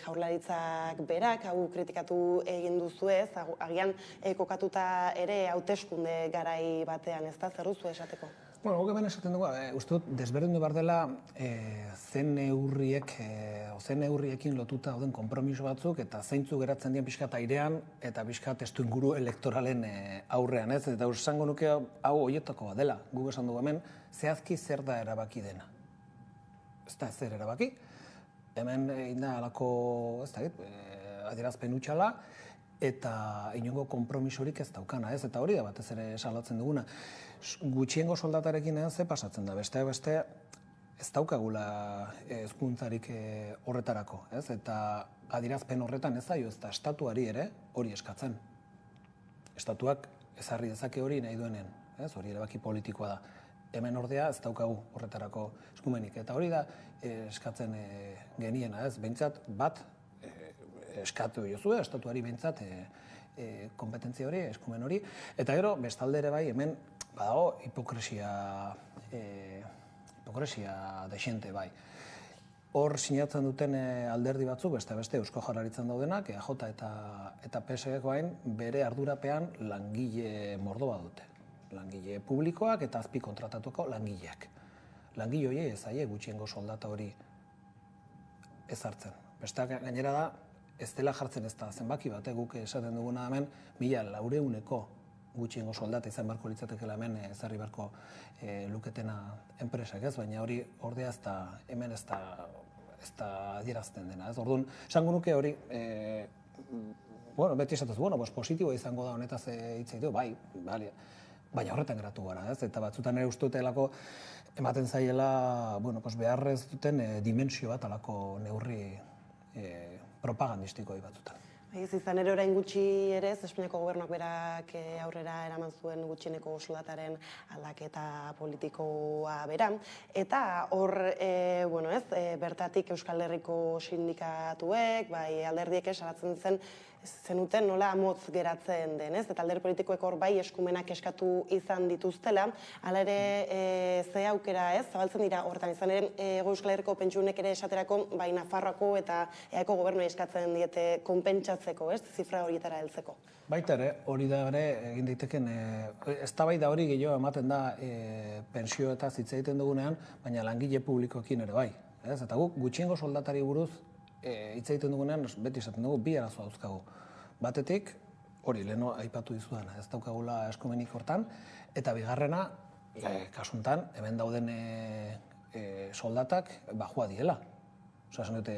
Jaurlaritzak berak, hau kritikatu egin duzuez, agian kokatuta ere hauteskunde garai batean, ez da, zer duzu esateko? Guk hemen esaten dugu, uste dut, desberdindu behar dela zen neurriekin lotuta dauden konpromiso batzuk eta zeintzu geratzen dien pixkat airean eta pixkat testuinguru elektoralen aurrean, ez? Eta esango nuke hau horietako bat dela, guk esan dugu hemen, zehazki zer da erabaki dena. Ez da zer erabaki, hemen inda halako, ez da, adierazpen hutxala, eta inongo konpromisorik ez daukana, ez? Eta hori da batez ere salatzen duguna. Gutxiengo soldatarekin ze pasatzen da, besteak beste ez daukagula hezkuntzarik horretarako, ez? Eta adierazpen horretan ez zaio, ez da estatuari ere hori eskatzen. Estatuak ezarri dezake hori nahi duenean, ez? Hori erabaki politikoa da. Hemen ordea ez daukagu horretarako eskumenik, eta hori da eskatzen geniena, ez? Behintzat bat eskatu jozue, estatuari behintzat kompetentzia hori, eskumen hori, eta gero bestalde ere bai hemen badago hipokresia dexente bai. Hor sinatzen duten alderdi batzuk, beste Eusko Jaurlaritzan daudenak, EAJ eta PSek bain bere ardurapean langile mordoa dute. Langile publikoak eta azpi kontratatuko langileak. Langile horiei ez zaie gutxiengo soldata hori ezartzen. Besteak gainera da, ez dela jartzen ez da zenbaki bat, guk esaten duguna hemen 1400 gutxiengo soldata izan beharko litzatekeela hemen ezarri beharko luketena enpresak, ez? Baina hori ordea ez da hemen ez da adierazten dena, ez? Orduan, esango nuke hori, beti esatuz, positiboa izango da honetaz hitz egitu, bai, baina horretan geratu gara, ez? Eta batzutan ere uste dutelako ematen zaiela, beharrez duten dimensio bat alako neurri propagandistiko batzutan. Izan ere orain gutxi ere, Espainiako gobernuak berak aurrera eraman zuen gutxieneko soldataren aldaketa politikoa bera. Eta hor, bertatik Euskal Herriko sindikatuek, alderdiek salatzen zenuten nola amotz geratzen den, ez? Eta alderdi politikoek hor bai eskumenak eskatu izan dituztela, hala ere ze aukera, ez? Zabaltzen dira hortan, izan ere Euskal Herriko pentsionek ere esaterako bai Nafarroako eta EAeko gobernua eskatzen diete konpentsatzeko, ez? Zifra horietara heltzeko. Baita ere, hori da ere egin daiteken, eztabaida hori gehiago ematen da pentsio eta hitz egiten dugunean, baina langile publikoekin ere bai. Eta guk gutxiengo soldatari buruz hitz egiten dugunean, beti esaten dugu, bi arazo dauzkagu. Batetik, hori, leheno aipatu dizudana, ez daukagula eskumenik hortan, eta bigarrena, kasuntan, hemen dauden soldatak bajua diela. Osa, esan dute,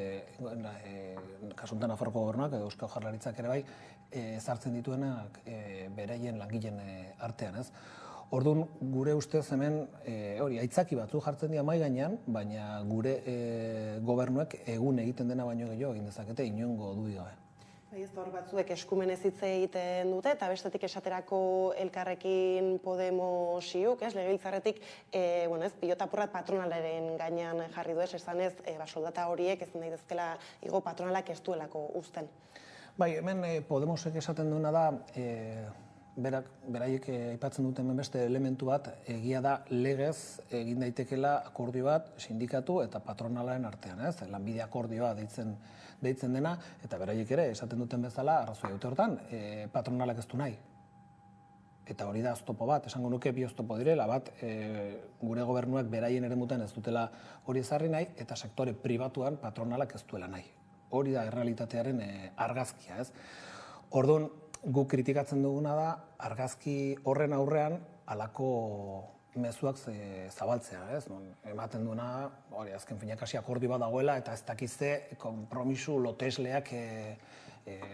kasuntan Nafarroko Gobernuak, edo Eusko Jaurlaritzak ere bai, ezartzen dituenak beraien langileen artean, ez? Orduan, gure ustez hemen, hori, aitzaki batzu jartzen dira mahai gainean, baina gure gobernuek egun egiten dena baino gehiago egin dezakete inongo dudik gabe. Ez hor batzuek eskumenez hitz egiten dute, eta bestetik esaterako Elkarrekin Podemosiuk, legebiltzarretik, pilotapurrat patronalaren gainean jarri du, esanez, soldata horiek ezin daitezkela igo patronalak ez duelako uzten. Bai, hemen Podemosek esaten duena da, beraiek aipatzen duten beste elementu bat, egia da legez egin daitekela akordio bat sindikatu eta patronalaren artean, ez? Lanbide akordioa deitzen dena, eta beraiek ere esaten duten bezala, arrazoi dute hortan, patronalak ez du nahi. Eta hori da oztopo bat, esango nuke bi oztopo direla, bat gure gobernuak beraien eremutan ez dutela hori ezarri nahi, eta sektore pribatuan patronalak ez duela nahi. Hori da errealitatearen argazkia, ez? Orduan, guk kritikatzen duguna da, argazki horren aurrean halako mezuak zabaltzea, ez? Ematen duena, hori azken finak hasi akordio bat dagoela, eta ez dakizte konpromisu lotesleak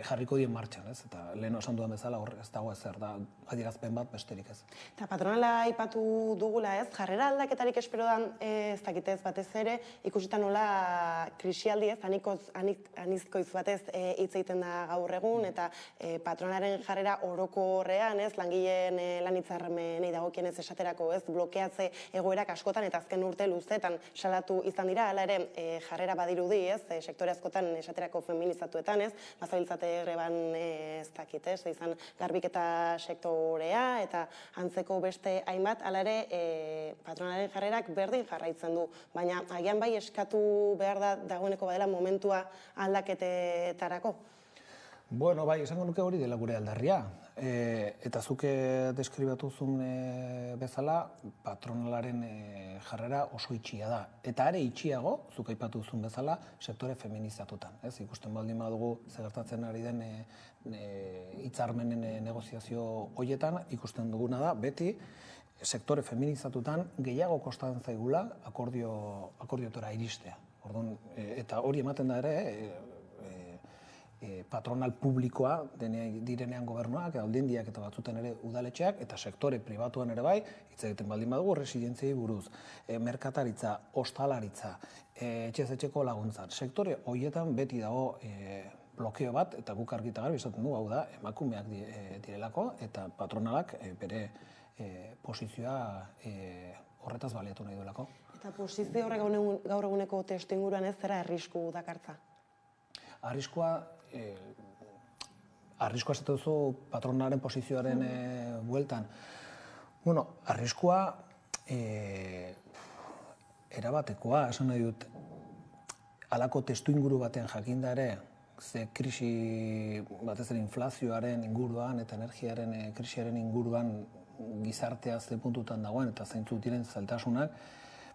jarriko dien martxan, ez? Eta lehen esan dudan bezala hor ez dago ezer, da adierazpen bat besterik ez. Eta patronala aipatu dugula, ez? Jarrera aldaketarik espero dan, ez dakitez batez ere, ikusita nola krisialdi, ez? Anizkoiz batez hitz egiten da gaur egun, eta patronalaren jarrera orokorrean, ez? Langileen lan hitzarmenei dagokienez esaterako, ez? Blokeatze egoerak askotan eta azken urte luzetan salatu izan dira, hala ere jarrera badirudi, ez? Sektore askotan esaterako feminizatuetan, ez? Bazabiltzate greban ez dakit, ez? Izan garbiketa sektorea eta antzeko beste hainbat, hala ere patronalaren jarrerak berdin jarraitzen du, baina agian bai eskatu behar da dagoeneko badela momentua aldaketetarako. Bueno, bai, esango nuke hori dela gure aldarria. Eta zuke deskribatuzun bezala, patronalaren jarrera oso itxia da. Eta are itxiago, zuke aipatu duzun bezala, sektore feminizatutan. Ikusten baldin badugu gertatzen ari den hitzarmenen negoziazio horietan, ikusten duguna da, beti, sektore feminizatutan gehiago kostan zaigula akordiotora iristea. Eta hori ematen da ere, patronal publikoa direnean gobernuak, aldundiak eta batzutan ere udaletxeak, eta sektore pribatuan ere bai, hitz egiten baldin badugu residentziei buruz, merkataritza, ostalaritza, etxez-etxeko laguntzan. Sektore horietan beti dago blokeo bat, eta guk argita garbi esaten du, hau da, emakumeak direlako, eta patronalak bere posizioa horretaz baliatu nahi duelako. Eta posizio horrek gaur eguneko testu inguruan ez zera arrisku dakartza? Arriskua esate duzu patronaren posizioaren bueltan. Bueno, arriskua erabatekoa, esan nahi dut, halako testu inguru batean jakinda ere, ze krisi, batez ere inflazioaren inguruan eta energiaren krisiaren inguruan gizartea ze puntutan dagoen eta zeintzuk diren zailtasunak,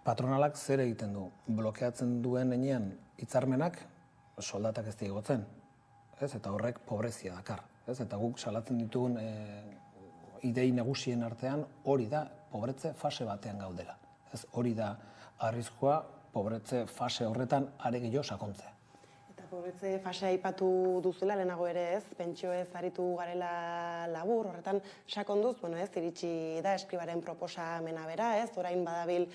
patronalak zer egiten du? Blokeatzen duen heinean hitzarmenak, soldatak ez digotzen, eta horrek pobrezia dakar. Eta guk salatzen ditugun idei nagusien artean hori da pobretze fase batean gaudela. Hori da arriskua pobretze fase horretan are gehiago sakontzea. Eta pobretze fasea aipatu duzula, lehenago ere ez, pentsioez aritu garela labur, horretan sakonduz, iritsi da eskribaren proposamena bera, orain badabil,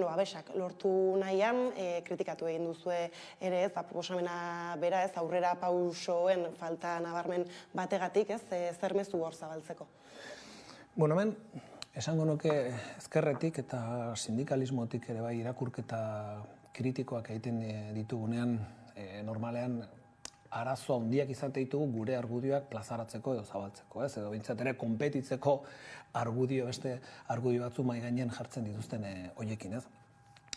abesak lortu nahian, kritikatu egin duzue ere ez, proposamena bera ez, aurrera pausoen falta nabarmen bategatik ez, zer mezu hor zabaltzeko? Bueno, hemen, esango nuke ezkerretik eta sindikalismotik ere bai irakurketa kritikoak egiten ditugunean, normalean arazo handiak izate ditugu gure argudioak plazaratzeko edo zabaltzeko, edo bintzat ere konpetitzeko beste argudio batzu mahai gainean jartzen dituzten horiekin, ez.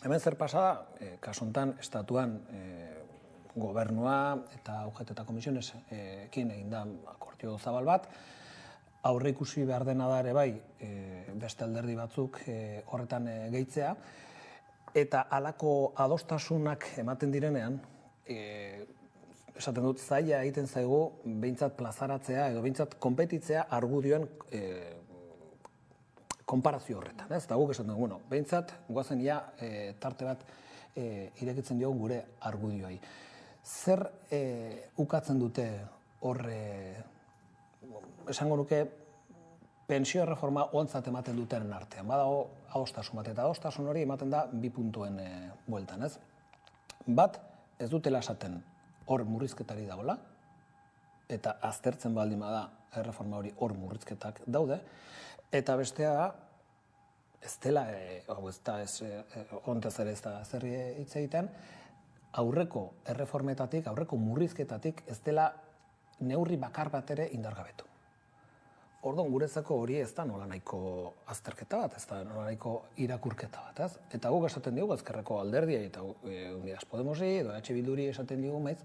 Hemen zer pasada, kasuntan, estatuan gobernua eta UGT eta komisionekin egin da akordio zabal bat, aurre ikusi behar dena da ere bai beste alderdi batzuk horretan gehitzea, eta halako adostasunak ematen direnean, esaten dut, zaila egiten zaigu behintzat plazaratzea edo behintzat konpetitzea argudioen konparazio horretan, ez? Eta guk esaten dugu, behintzat, guazen ia tarte bat irekitzen diogu gure argudioai. Zer ukatzen dute horre, esango nuke, pentsio erreforma ontzat ematen dutenen artean. Badago adostasun bat, eta adostasun hori ematen da 2 puntuen bueltan, ez? Bat, ez dutela esaten hor murrizketari dagoela, eta aztertzen baldin bada erreforma hori hor murrizketak daude, eta bestea da, ez dela, ontez ere ez da zer hitz egiten, aurreko erreformetatik, aurreko murrizketatik ez dela neurri bakar bat ere indargabetu. Orduan, guretzako hori ez da nola nahiko azterketa bat, ez da nola nahiko irakurketa bat, ez? Eta guk esaten diogu ezkerreko alderdiai eta Unidas Podemosi edo EH Bilduri esaten diogu maiz,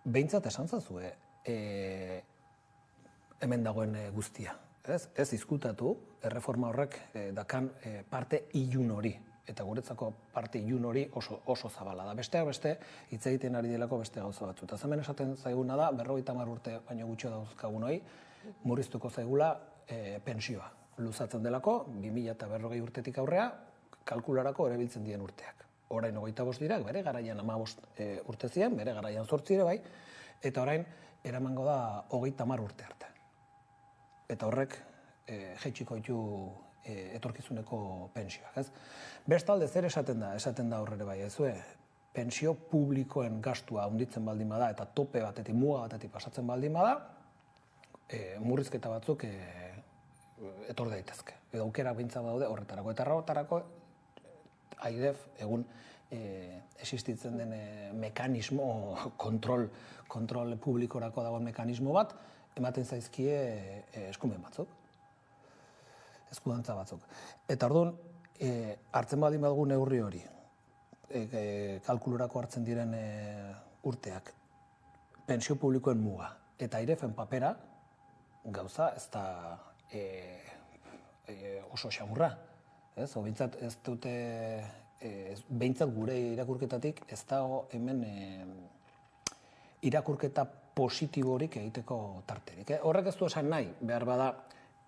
behintzat esan zazue hemen dagoen guztia. Ez izkutatu, erreforma horrek dakan parte ilun hori. Eta guretzako parte ilun hori oso zabala da. Besteak beste, hitz egiten ari delako beste gauza batzu. Eta hemen esaten zaiguna da, 50 urte baino gutxo dauzkagun hori, murriztuko zaigula pentsioa. Luzatzen delako, 2040 urtetik aurrea, kalkularako erabiltzen diren urteak. Orain 25 dira, bere garaian 15 urte ziren, bere garaian 8 ere bai, eta orain eramango da 30 urte arte. Eta horrek jaitsiko ditu etorkizuneko pentsioak, ez? Bestalde zer esaten da horrere bai, ezue, pentsio publikoen gastua handitzen baldin bada eta tope batetik, muga batetik pasatzen baldin bada, murrizketa batzuk etor daitezke. Edo aukerak behintzat daude horretarako. Eta horretarako AIDEF egun existitzen den mekanismo, kontrol publikorako dagoen mekanismo bat, ematen zaizkie eskumen batzuk. Eskudantza batzuk. Eta orduan, hartzen baldin badugu neurri hori, kalkulurako hartzen diren urteak, pentsio publikoen muga, eta AIREFen papera, gauza ez da oso xamurra. Behintzat ez dute, behintzat gure irakurketatik ez dago hemen irakurketa positiborik egiteko tarterik. Horrek ez du esan nahi, behar bada,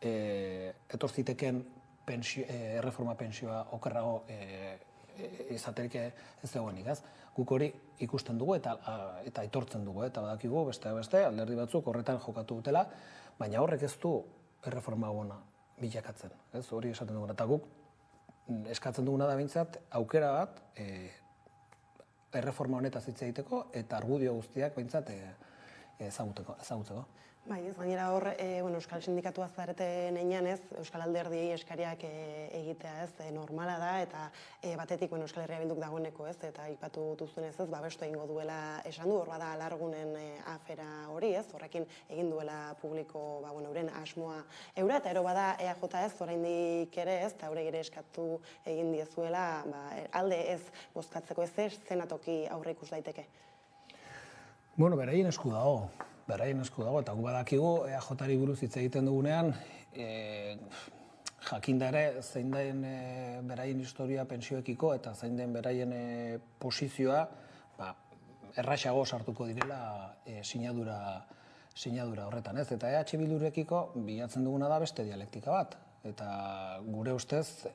etorziteken erreforma pentsioa okerrago izaterik ez dagoenik, ez? Guk hori ikusten dugu eta aitortzen dugu, eta badakigu beste alderdi batzuk horretan jokatu dutela, baina horrek ez du erreforma ona bilakatzen, ez? Hori esaten duguna, eta guk eskatzen duguna da behintzat aukera bat erreforma honetaz hitz egiteko eta argudio guztiak behintzat ezagutzeko. Bai, ez gainera hor, Euskal Sindikatua zareten einan ez, Euskal Alderdiei eskariak egitea ez, normala da, eta batetik Euskal Herria Bilduk dagoeneko ez, eta aipatu duzunez ez, babestu egingo duela esan du, hor bada alargunen afera hori ez, horrekin egin duela publiko, euren asmoa eura, eta ero bada EAJ ez, oraindik ere ez, eta haure ere eskatu egin diezuela, alde ez bozkatzeko ez, zenatoki aurre ikus daiteke. Beraien esku dago, eta gu badakigu EAJ-ari buruz hitz egiten dugunean, jakinda ere zein den beraien historia pentsioekiko eta zein den beraien posizioa erraxago sartuko direla sinadura horretan, ez? Eta EH Bildurekiko bilatzen duguna da beste dialektika bat. Eta gure ustez,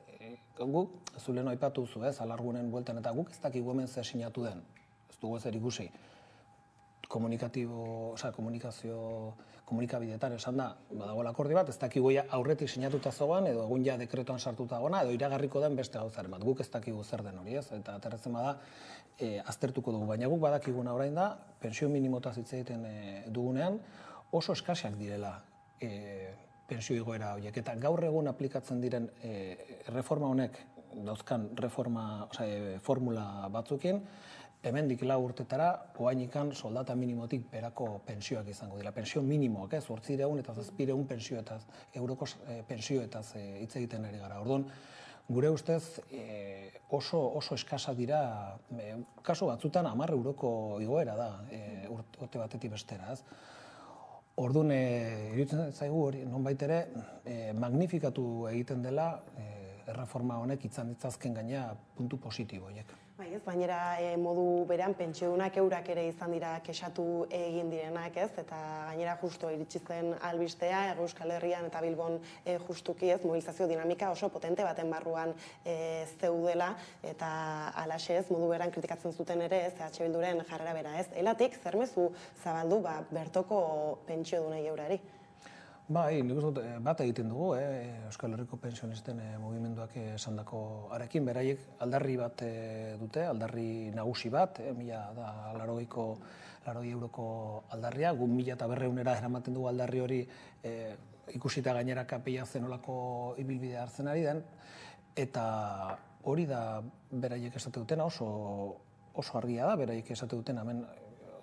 guk, zulen aipatu zu, ez, alargunen bueltan, eta guk ez dakigu hemen zer sinatu den, ez dugu ezer ikusi. Komunikabideetan esan da, badagoela akordio bat, ez dakigu aurretik sinatuta zogan, edo egun ja dekretuan sartuta gona, edo iragarriko den beste gauzaren bat. Guk ez dakigu zer den hori, ez? Eta aterratzen bada, aztertuko dugu. Baina guk badakiguna orain da, pentsio minimotaz hitz egiten dugunean, oso eskasak direla pentsio igoera horiek. Eta gaur egun aplikatzen diren reforma honek, dauzkan formula batzukin, hemendik 4 urtetara, oainikan soldata minimotik berako pentsioak izango dira. Pensio minimoak, 800 eta 700 euroko pentsioetaz hitz egiten ari gara. Orduan, gure ustez oso eskasa dira, kasu batzutan 10 euroko igoera da, urte batetik bestera. Orduan, iruditzen zaigu hori, nonbait ere, magnifikatu egiten dela erreforma honek izan ditzazken gaina puntu positibo horiek. Bai, ez, bainera modu berean pentsiodunak eurak ere izan dira kexatu egin direnak, ez, eta gainera justo iritsi zen albistea, Euskal Herrian eta Bilbon justuki, ez, mobilizazio dinamika oso potente baten barruan zeudela, eta alaxe ez, modu berean kritikatzen zuten ere, ez, EH Bilduren jarrera bera, ez, elatik zer mezu zabaldu bertoko pentsiodunei eurari? Bai, nik uste bat egiten dugu, Euskal Herriko pensionisten mugimenduak esandako arekin, beraiek aldarri bat dute, aldarri nagusi bat, 1.080 euroko aldarria, gu 1.500 eramaten dugu aldarri hori ikusita gainera KPIa zenolako ibilbidea hartzen ari den, eta hori da beraiek esate dutena, oso argia da, beraiek esate dutena, hemen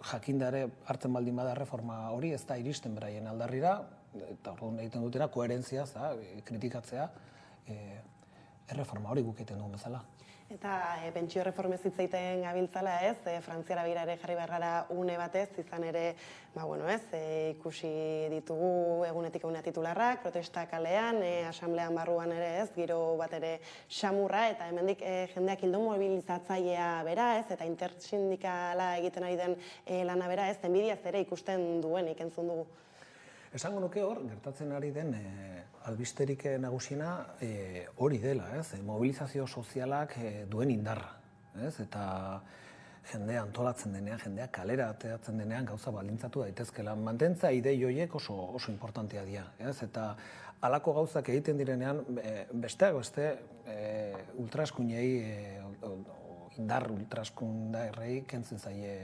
jakinda ere hartzen baldin bada reforma hori, ez da iristen beraien aldarrira, eta orduan egiten dutena, koherentziaz, kritikatzea, erreforma hori guk egiten dugun bezala. Eta pentsio erreformez hitz egiten gabiltzala, ez, Frantziara begira ere jarri behar gara une batez, izan ere, ikusi ditugu egunetik egunea titularrak, protesta kalean, asamblean barruan ere, ez, giro bat ere xamurra, eta hemendik jendeak hildo mobilizatzailea bera, ez, eta intersindikala egiten ari den lana bera, ez, enbidiaz ere ikusten duenik entzun dugu. Esango nuke hor, gertatzen ari den albisterik nagusiena hori dela, ez? Mobilizazio sozialak duen indarra, ez? Eta jendea antolatzen denean, jendea kalera ateratzen denean gauza baldintzatu daitezkela. Mantentza idei horiek oso importantea dira, ez? Eta halako gauzak egiten direnean, besteak beste ultraskuinei, indar ultraskundarrei kentzen zaie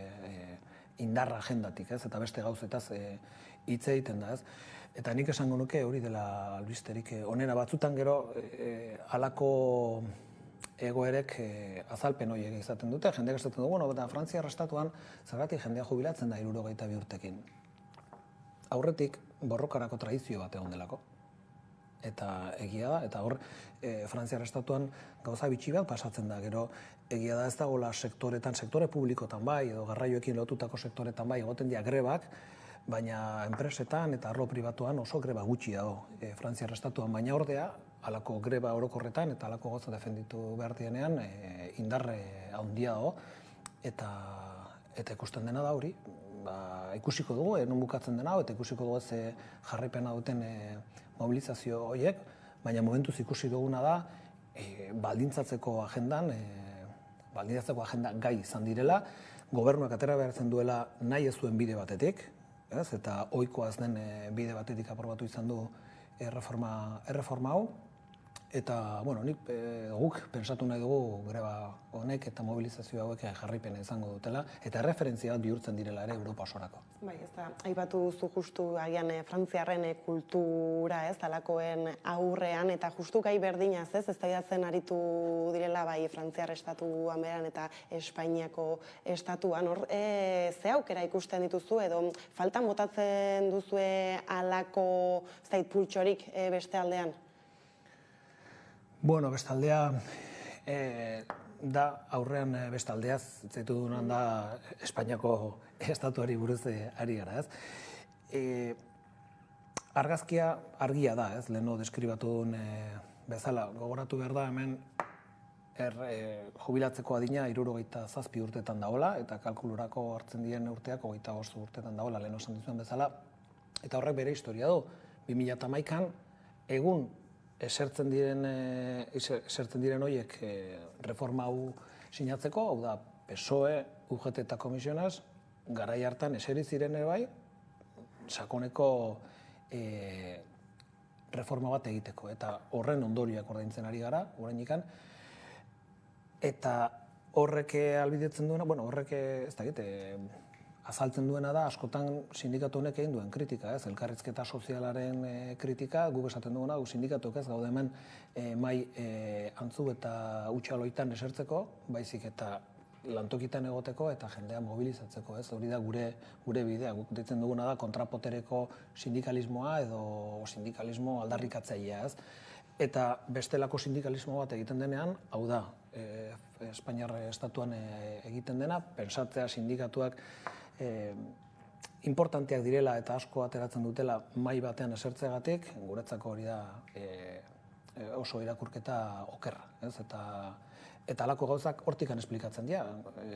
indarra agendatik, ez? Eta beste gauzetaz hitz egiten da, ez? Eta nik esango nuke hori dela albisterik onena, batzutan gero halako egoerek azalpen horiek izaten dute, jendeak esaten du, eta Frantziar estatuan zergatik jendea jubilatzen da 72 urtekin. Aurretik borrokarako tradizio bat egon delako. Eta egia da, eta hor Frantziar estatuan gauza bitxi bat pasatzen da, gero egia da ez dagoela sektoretan, sektore publikotan bai, edo garraioekin lotutako sektoretan bai, egoten dira grebak, baina enpresetan eta arlo pribatuan oso greba gutxi dago Frantziar estatuan, baina ordea, halako greba orokorretan eta halako gauza defenditu behar dienean indarre handia dago, eta ikusten dena da hori, ikusiko dugu, non bukatzen dena, eta ikusiko dugu ez jarraipena duten mobilizazio horiek, baina momentuz ikusi duguna da, baldintzatzeko agenda gai izan direla, gobernuak atera behartzen duela nahi ez duen bide batetik, eta ohikoa ez den bide batetik aprobatu izan du erreforma hau, eta, guk pensatu nahi dugu greba honek eta mobilizazio hauek jarraipena izango dutela, eta erreferentzia bat bihurtzen direla ere Europa osorako. Bai, ez da, aipatu zu justu agian frantziarren kultura, ez, halakoen aurrean, eta justu gai berdinaz, ez, eztabaidatzen aritu direla bai Frantziar estatuan beran eta Espainiako estatuan, hor, ze aukera ikusten dituzu, edo faltan botatzen duzue halako pultsorik beste aldean? Bueno, bestaldea da, aurrean bestaldeaz, zaitu dunan da Espainiako estatuari buruz ari gara, ez? Argazkia argia da, ez? Leheno deskribatu duen bezala, gogoratu behar da hemen jubilatzeko adina 67 urtetan dagoela, eta kalkulurako hartzen diren urteak 25 urtetan dagoela, leheno esan duzuen bezala, eta horrek bere historia du. 2011an, egun esertzen diren horiek reforma hau sinatzeko, hau da PSOE, UGT eta Komisionas, garai hartan eseri ziren ere bai, sakoneko reforma bat egiteko, eta horren ondorioak ordaintzen ari gara, orainikan, eta horrek ahalbidetzen duena, horrek ez dakit, azaltzen duena da, askotan sindikatu honek egin duen kritika, ez? Elkarrizketa sozialaren kritika, guk esaten duguna, sindikatuak ez gaude hemen mai antzu eta utxaloitan esertzeko, baizik eta lantokitan egoteko eta jendea mobilizatzeko, ez? Hori da gure bidea, guk ditzen duguna da kontrapotereko sindikalismoa edo sindikalismo aldarrikatzailea, ez? Eta bestelako sindikalismo bat egiten denean, hau da, Espainiar estatuan egiten dena, pensatzea sindikatuak importanteak direla eta asko ateratzen dutela mai batean esertzeagatik, guretzako hori da oso irakurketa okerra, ez? Eta halako gauzak hortikan esplikatzen dira.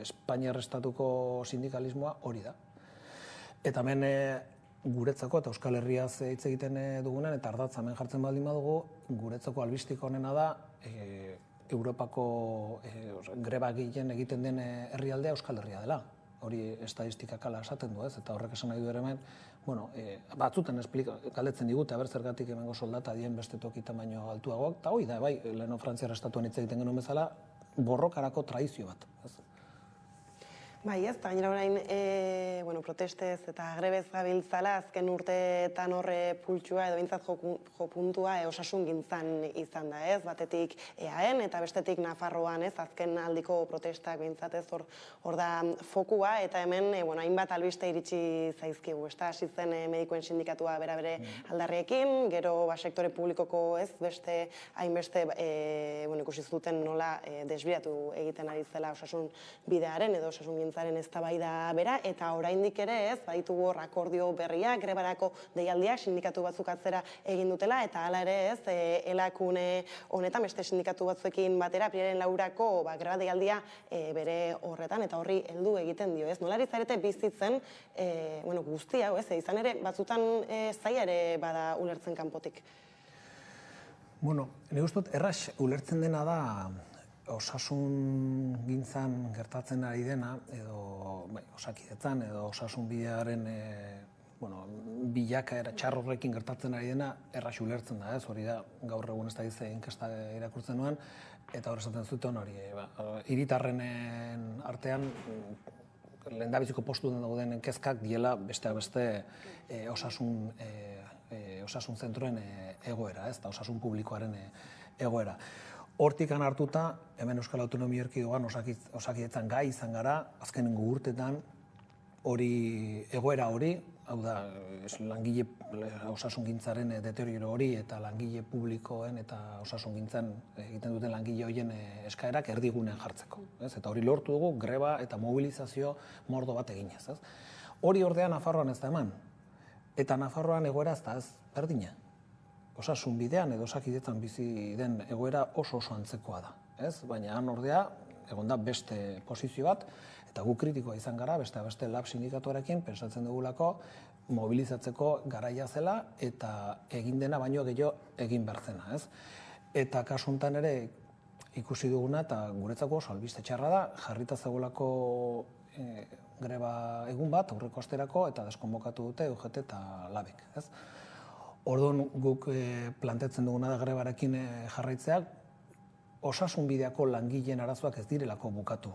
Espainiar estatuko sindikalismoa hori da. Eta hemen guretzako eta Euskal Herriaz hitz egiten dugunen, eta ardatza hemen jartzen baldin badugu, guretzako albistika honena da Europako greba gehien egiten den herrialdea Euskal Herria dela. Hori estadistikak hala esaten du, ez? Eta horrek esan nahi du ere hemen, batzuten galdetzen digute, aber zergatik hemengo soldata dien beste tokitan baino altuagoak, eta hoi da, bai, leheno Frantziar estatuan hitz egiten genuen bezala, borrokarako traizio bat. Bai, ez, eta gainera orain protestez eta grebez gabiltzala azken urteetan horre pultsua edo bintzat jo puntua osasun gintzan izan da, ez? Batetik EAEn eta bestetik Nafarroan, ez? Azken aldiko protestak bintzat ez hor da fokua, eta hemen hainbat albiste iritsi zaizkigu, ez da? Hasi zen medikuen sindikatua bere aldarriekin, gero sektore publikoko ez, beste hainbeste ikusi zuten nola desbiratu egiten ari zela osasun bidearen edo osasun gintzaren eztabaida bera, eta oraindik ere ez, baditugu hor akordio berriak, grebarako deialdiak sindikatu batzuk atzera egin dutela, eta hala ere ez, elakune honetan beste sindikatu batzuekin batera, aprilaren 4ako greba deialdia bere horretan, eta horri heldu egiten dio, ez? Nolari zarete bizitzen guzti hau, ez? Izan ere, batzutan zaila ere bada ulertzen kanpotik. Nire gustot, erraz ulertzen dena da osasun gintzan gertatzen ari dena, edo osakidetzan, edo osasun bidearen bilakaera txar horrekin gertatzen ari dena, erraz ulertzen da, ez? Hori da, gaur egun ez da gize inkesta irakurtzen nuen, eta hor esaten zuten hori, hiritarren artean, lehendabiziko postu dauden kezkak diela besteak beste osasun zentroen egoera, ez da, osasun publikoaren egoera. Hortikan hartuta, hemen Euskal Autonomia Erkidegoan osakidetzan gai izan gara, azkenengo urtetan egoera hori, hau da, langile osasungintzaren deterioro hori eta langile publikoen eta osasungintzan egiten duten langile horien eskaerak erdigunean jartzeko. Eta hori lortu dugu greba eta mobilizazio mordo bat eginez. Hori ordea Nafarroan ez da eman. Eta Nafarroan egoera ez da ez berdina. Osasun bidean edo osakidetzan bizi den egoera oso antzekoa da. Baina han ordea, egon da beste posizio bat, eta gu kritikoa izan gara, beste lab sindikatuarekin, pensatzen dugulako, mobilizatzeko garaia zela, eta egin dena baino gehiago egin behar zena. Eta kasuntan ere ikusi duguna, eta guretzako oso albiste txarra da, jarrita zegoelako greba egun bat, aurreko asterako, eta deskonbokatu dute UGT eta labek. Orduan guk plantetzen duguna da grebarekin jarraitzeak, osasun bideako langileen arazoak ez direlako bukatu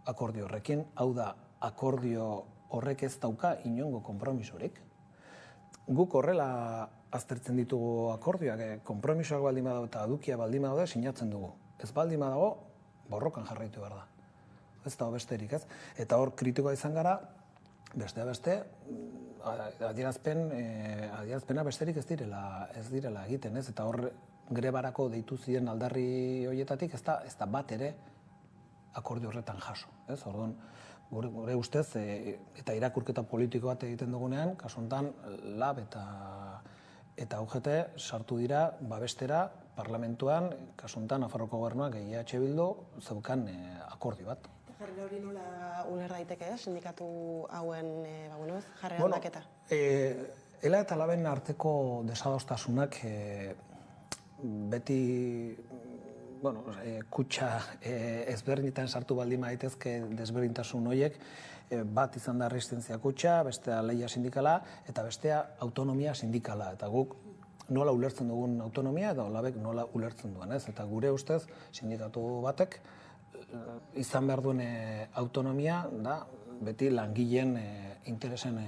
akordio horrekin, hau da, akordio horrek ez dauka inongo konpromisorik. Guk horrela aztertzen ditugu akordioak, konpromisoak baldin badago eta adukia baldin badago sinatzen dugu. Ez baldin badago, borrokan jarraitu behar da. Ez da besterik, ez? Eta hor kritikoa izan gara, beste, adierazpena besterik ez direla egiten, ez? Eta hor grebarako deitu ziren aldarri horietatik ez da bat ere akordio horretan jaso, ez? Orduan, gure ustez, eta irakurketa politiko bat egiten dugunean, kasu honetan LAB eta UGT sartu dira babestera parlamentuan, kasu honetan Nafarroko Gobernuak EH Bildu zeukan akordio bat. Jarrera hori nola uler daiteke, sindikatu hauen jarrera aldaketa? Ela eta laben arteko desadostasunak beti kutxa ezberdinetan sartu baldin daitezke desberdintasun horiek, bat izan da resistentzia kutxa, bestea lehia sindikala eta bestea autonomia sindikala. Eta guk nola ulertzen dugun autonomia edo labek nola ulertzen duen, ez? Eta gure ustez sindikatu batek izan behar duen autonomia da beti langileen interesen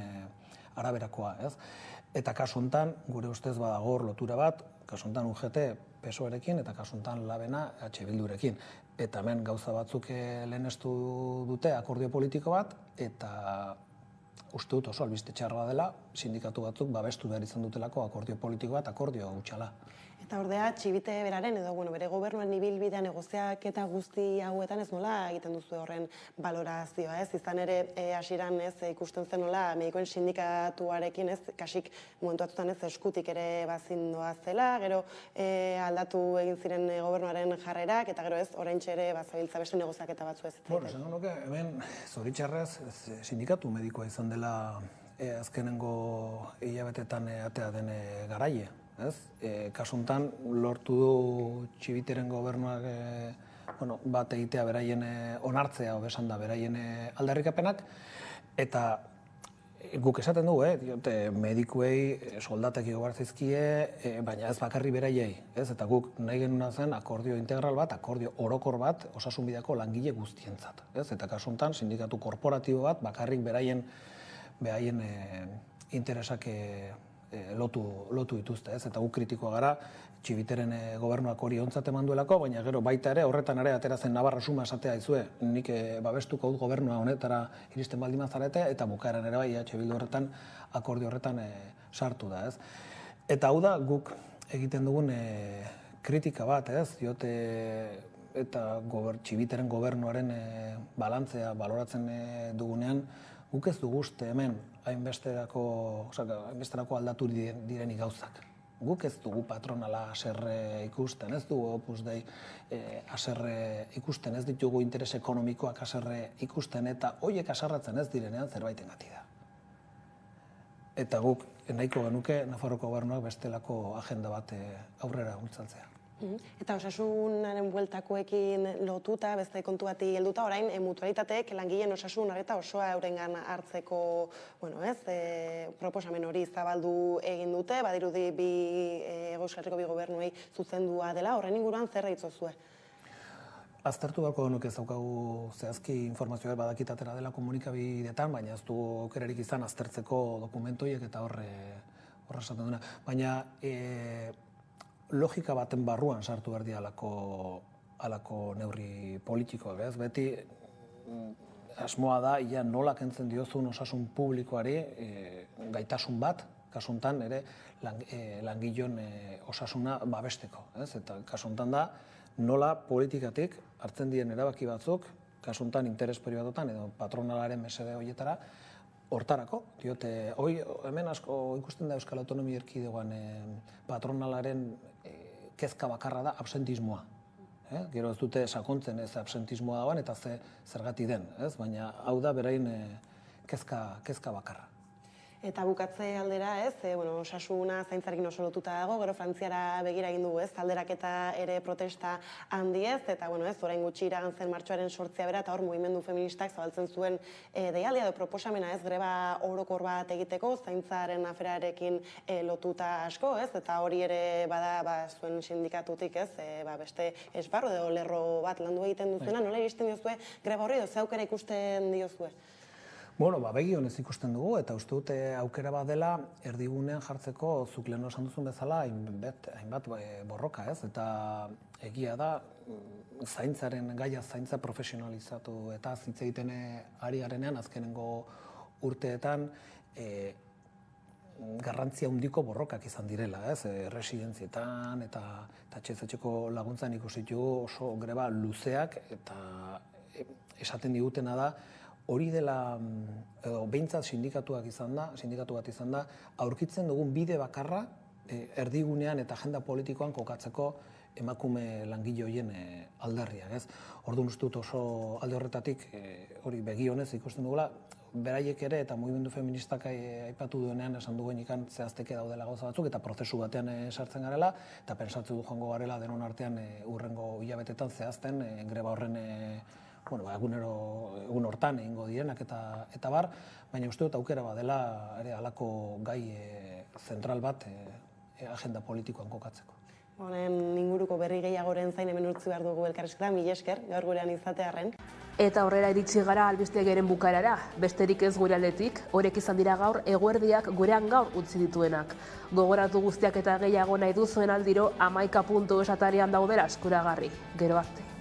araberakoa, ez? Eta kasu honetan, gure ustez badago lotura bat, kasu honetan UGT PSOErekin eta kasu honetan labena EH Bildurekin. Eta hemen gauza batzuk lehenestu dute akordio politiko bat, eta uste dut oso albiste txarra dela, sindikatu batzuk babestu behar izan dutelako akordio politiko bat, akordio gutxala. Eta ordea, txibite beraren edo bere gobernuen ibilbidea negoziaketa guzti hauetan ez nola egiten duzu horren balorazioa, ez? Izan ere, hasieran ez ikusten zen nola medikoen sindikatuarekin ez, kasik momentu batzutan ez eskutik ere bazindoa zela, gero aldatu egin ziren gobernuaren jarrerak, eta gero ez, oraintxe ere bazabiltza beste negoziaketa batzu ez. Bueno, esango nuke, hemen zoritxarrez sindikatu medikoa izan dela azkenengo hilabetetan atea den garaie. Kasuntan lortu du txibiteren gobernuak bat egitea beraien onartzea, obesan da beraien aldarrikapenak, eta guk esaten dugu, medikuei soldatek igo bartzizkie, baina ez bakarri beraiei, eta guk nahi genuna zen akordio integral bat, akordio orokor bat, osasun bideako langile guztientzat. Eta kasuntan sindikatu korporatibo bat bakarrik beraien interesak lotu dituzte, eta guk kritikoa gara, txibiteren gobernuak hori ontzat eman duelako, baina gero baita ere, horretan ere aterazen Navarra suma esatea izue, nik babestuko dut gobernua honetara iristen baldin mazarete, eta bukaeran ere bai, Bildu horretan, akordio horretan sartu da, ez. Eta hau da, guk egiten dugun kritika bat, ez, diote, eta txibiteren gobernuaren balantzea baloratzen dugunean, guk ez dugu uste hemen hainbesterako aldatu direnik gauzak. Guk ez dugu patronala haserre ikusten, ez dugu Opus Dei haserre ikusten, ez ditugu interes ekonomikoak haserre ikusten, eta horiek haserratzen ez direnean zerbaitengatik da. Eta guk nahiko genuke Nafarroko gobernuak bestelako agenda bat aurrera bultzatzea. Eta osasunaren bueltakoekin lotuta, beste kontu bati helduta, orain mutualitateek langileen osasun arreta osoa eurengan hartzeko, proposamen hori zabaldu egin dute, badirudi Euskal Herriko bi gobernuei zuzendua dela, horren inguruan zer ditzozue? Aztertu beharko genuke ez daukagu zehazki informazioa badakitatera dela komunikabideetan, baina ez du aukerarik izan aztertzeko dokumentoiek eta horre esaten duena. Baina logika baten barruan sartu behar dira alako neurri politikoak, ez? Beti asmoa da, ia nola kentzen diozun osasun publikoari gaitasun bat, kasuntan ere langileon osasuna babesteko, ez? Eta kasuntan da, nola politikatik hartzen diren erabaki batzuk, kasuntan interes pribatutan edo patronalaren mesede horietara, hortarako, diote, hemen asko ikusten da Euskal Autonomia Erkidegoan patronalaren kezka bakarra da absentismoa. Gero ez dute sakontzen ez absentismoa dagoen eta zergatik den, baina hau da berain kezka bakarra. Eta bukatze aldera, osasuna zaintzarekin oso lotuta dago, gero Frantziara begira egin dugu, alderaketa ere protesta handiez, eta orain gutxi iragan zen martxoaren 8 bera, eta hor mugimendu feministak zabaltzen zuen deialdia edo proposamena greba orokor bat egiteko, zaintzaren aferarekin lotuta asko, eta hori ere bada zuen sindikatutik, beste esparru edo lerro bat landu egiten duzena, nola iristen diozue greba horri edo ze aukera ikusten diozue? Bueno, begi honez ikusten dugu, eta uste dute aukera bat dela erdigunean jartzeko zuk lehen esan duzun bezala hainbat borroka, ez? Eta egia da, zaintzaren gaia zaintza profesionalizatu eta hitz egiten ari garenean azkenengo urteetan garrantzia handiko borrokak izan direla, ez? Residentzietan eta etxez-etxeko laguntzan ikusi ditugu oso greba luzeak eta esaten digutena da hori dela, behintzat sindikatu bat izan da, aurkitzen dugun bide bakarra erdigunean eta agenda politikoan kokatzeko emakume langile horien aldarriak, ez? Orduan uste dut oso alde horretatik hori begi honez ikusten dugula, beraiek ere eta mugimendu feministak aipatu duenean esan duguen ikan zehazteke daudela gauza batzuk eta prozesu batean sartzen garela eta pensatzen du joango garela denon artean urrengo hilabetetan zehazten greba horren egun hortan egingo direnak eta bar, baina uste dut aukera badela ere halako gai zentral bat agenda politikoan kokatzeko. Honen inguruko berri gehiagoren zain hemen utzi behar dugu elkarrizketa, mila esker, gaur gurean izatearren. Eta horrela iritsi gara albistegiaren bukaerara, besterik ez gure aldetik, horrek izan dira gaur eguerdiak gurean gaur utzi dituenak. Gogoratu guztiak eta gehiago nahi duzuen aldiro 11.es atarian daudela eskuragarri. Gero arte.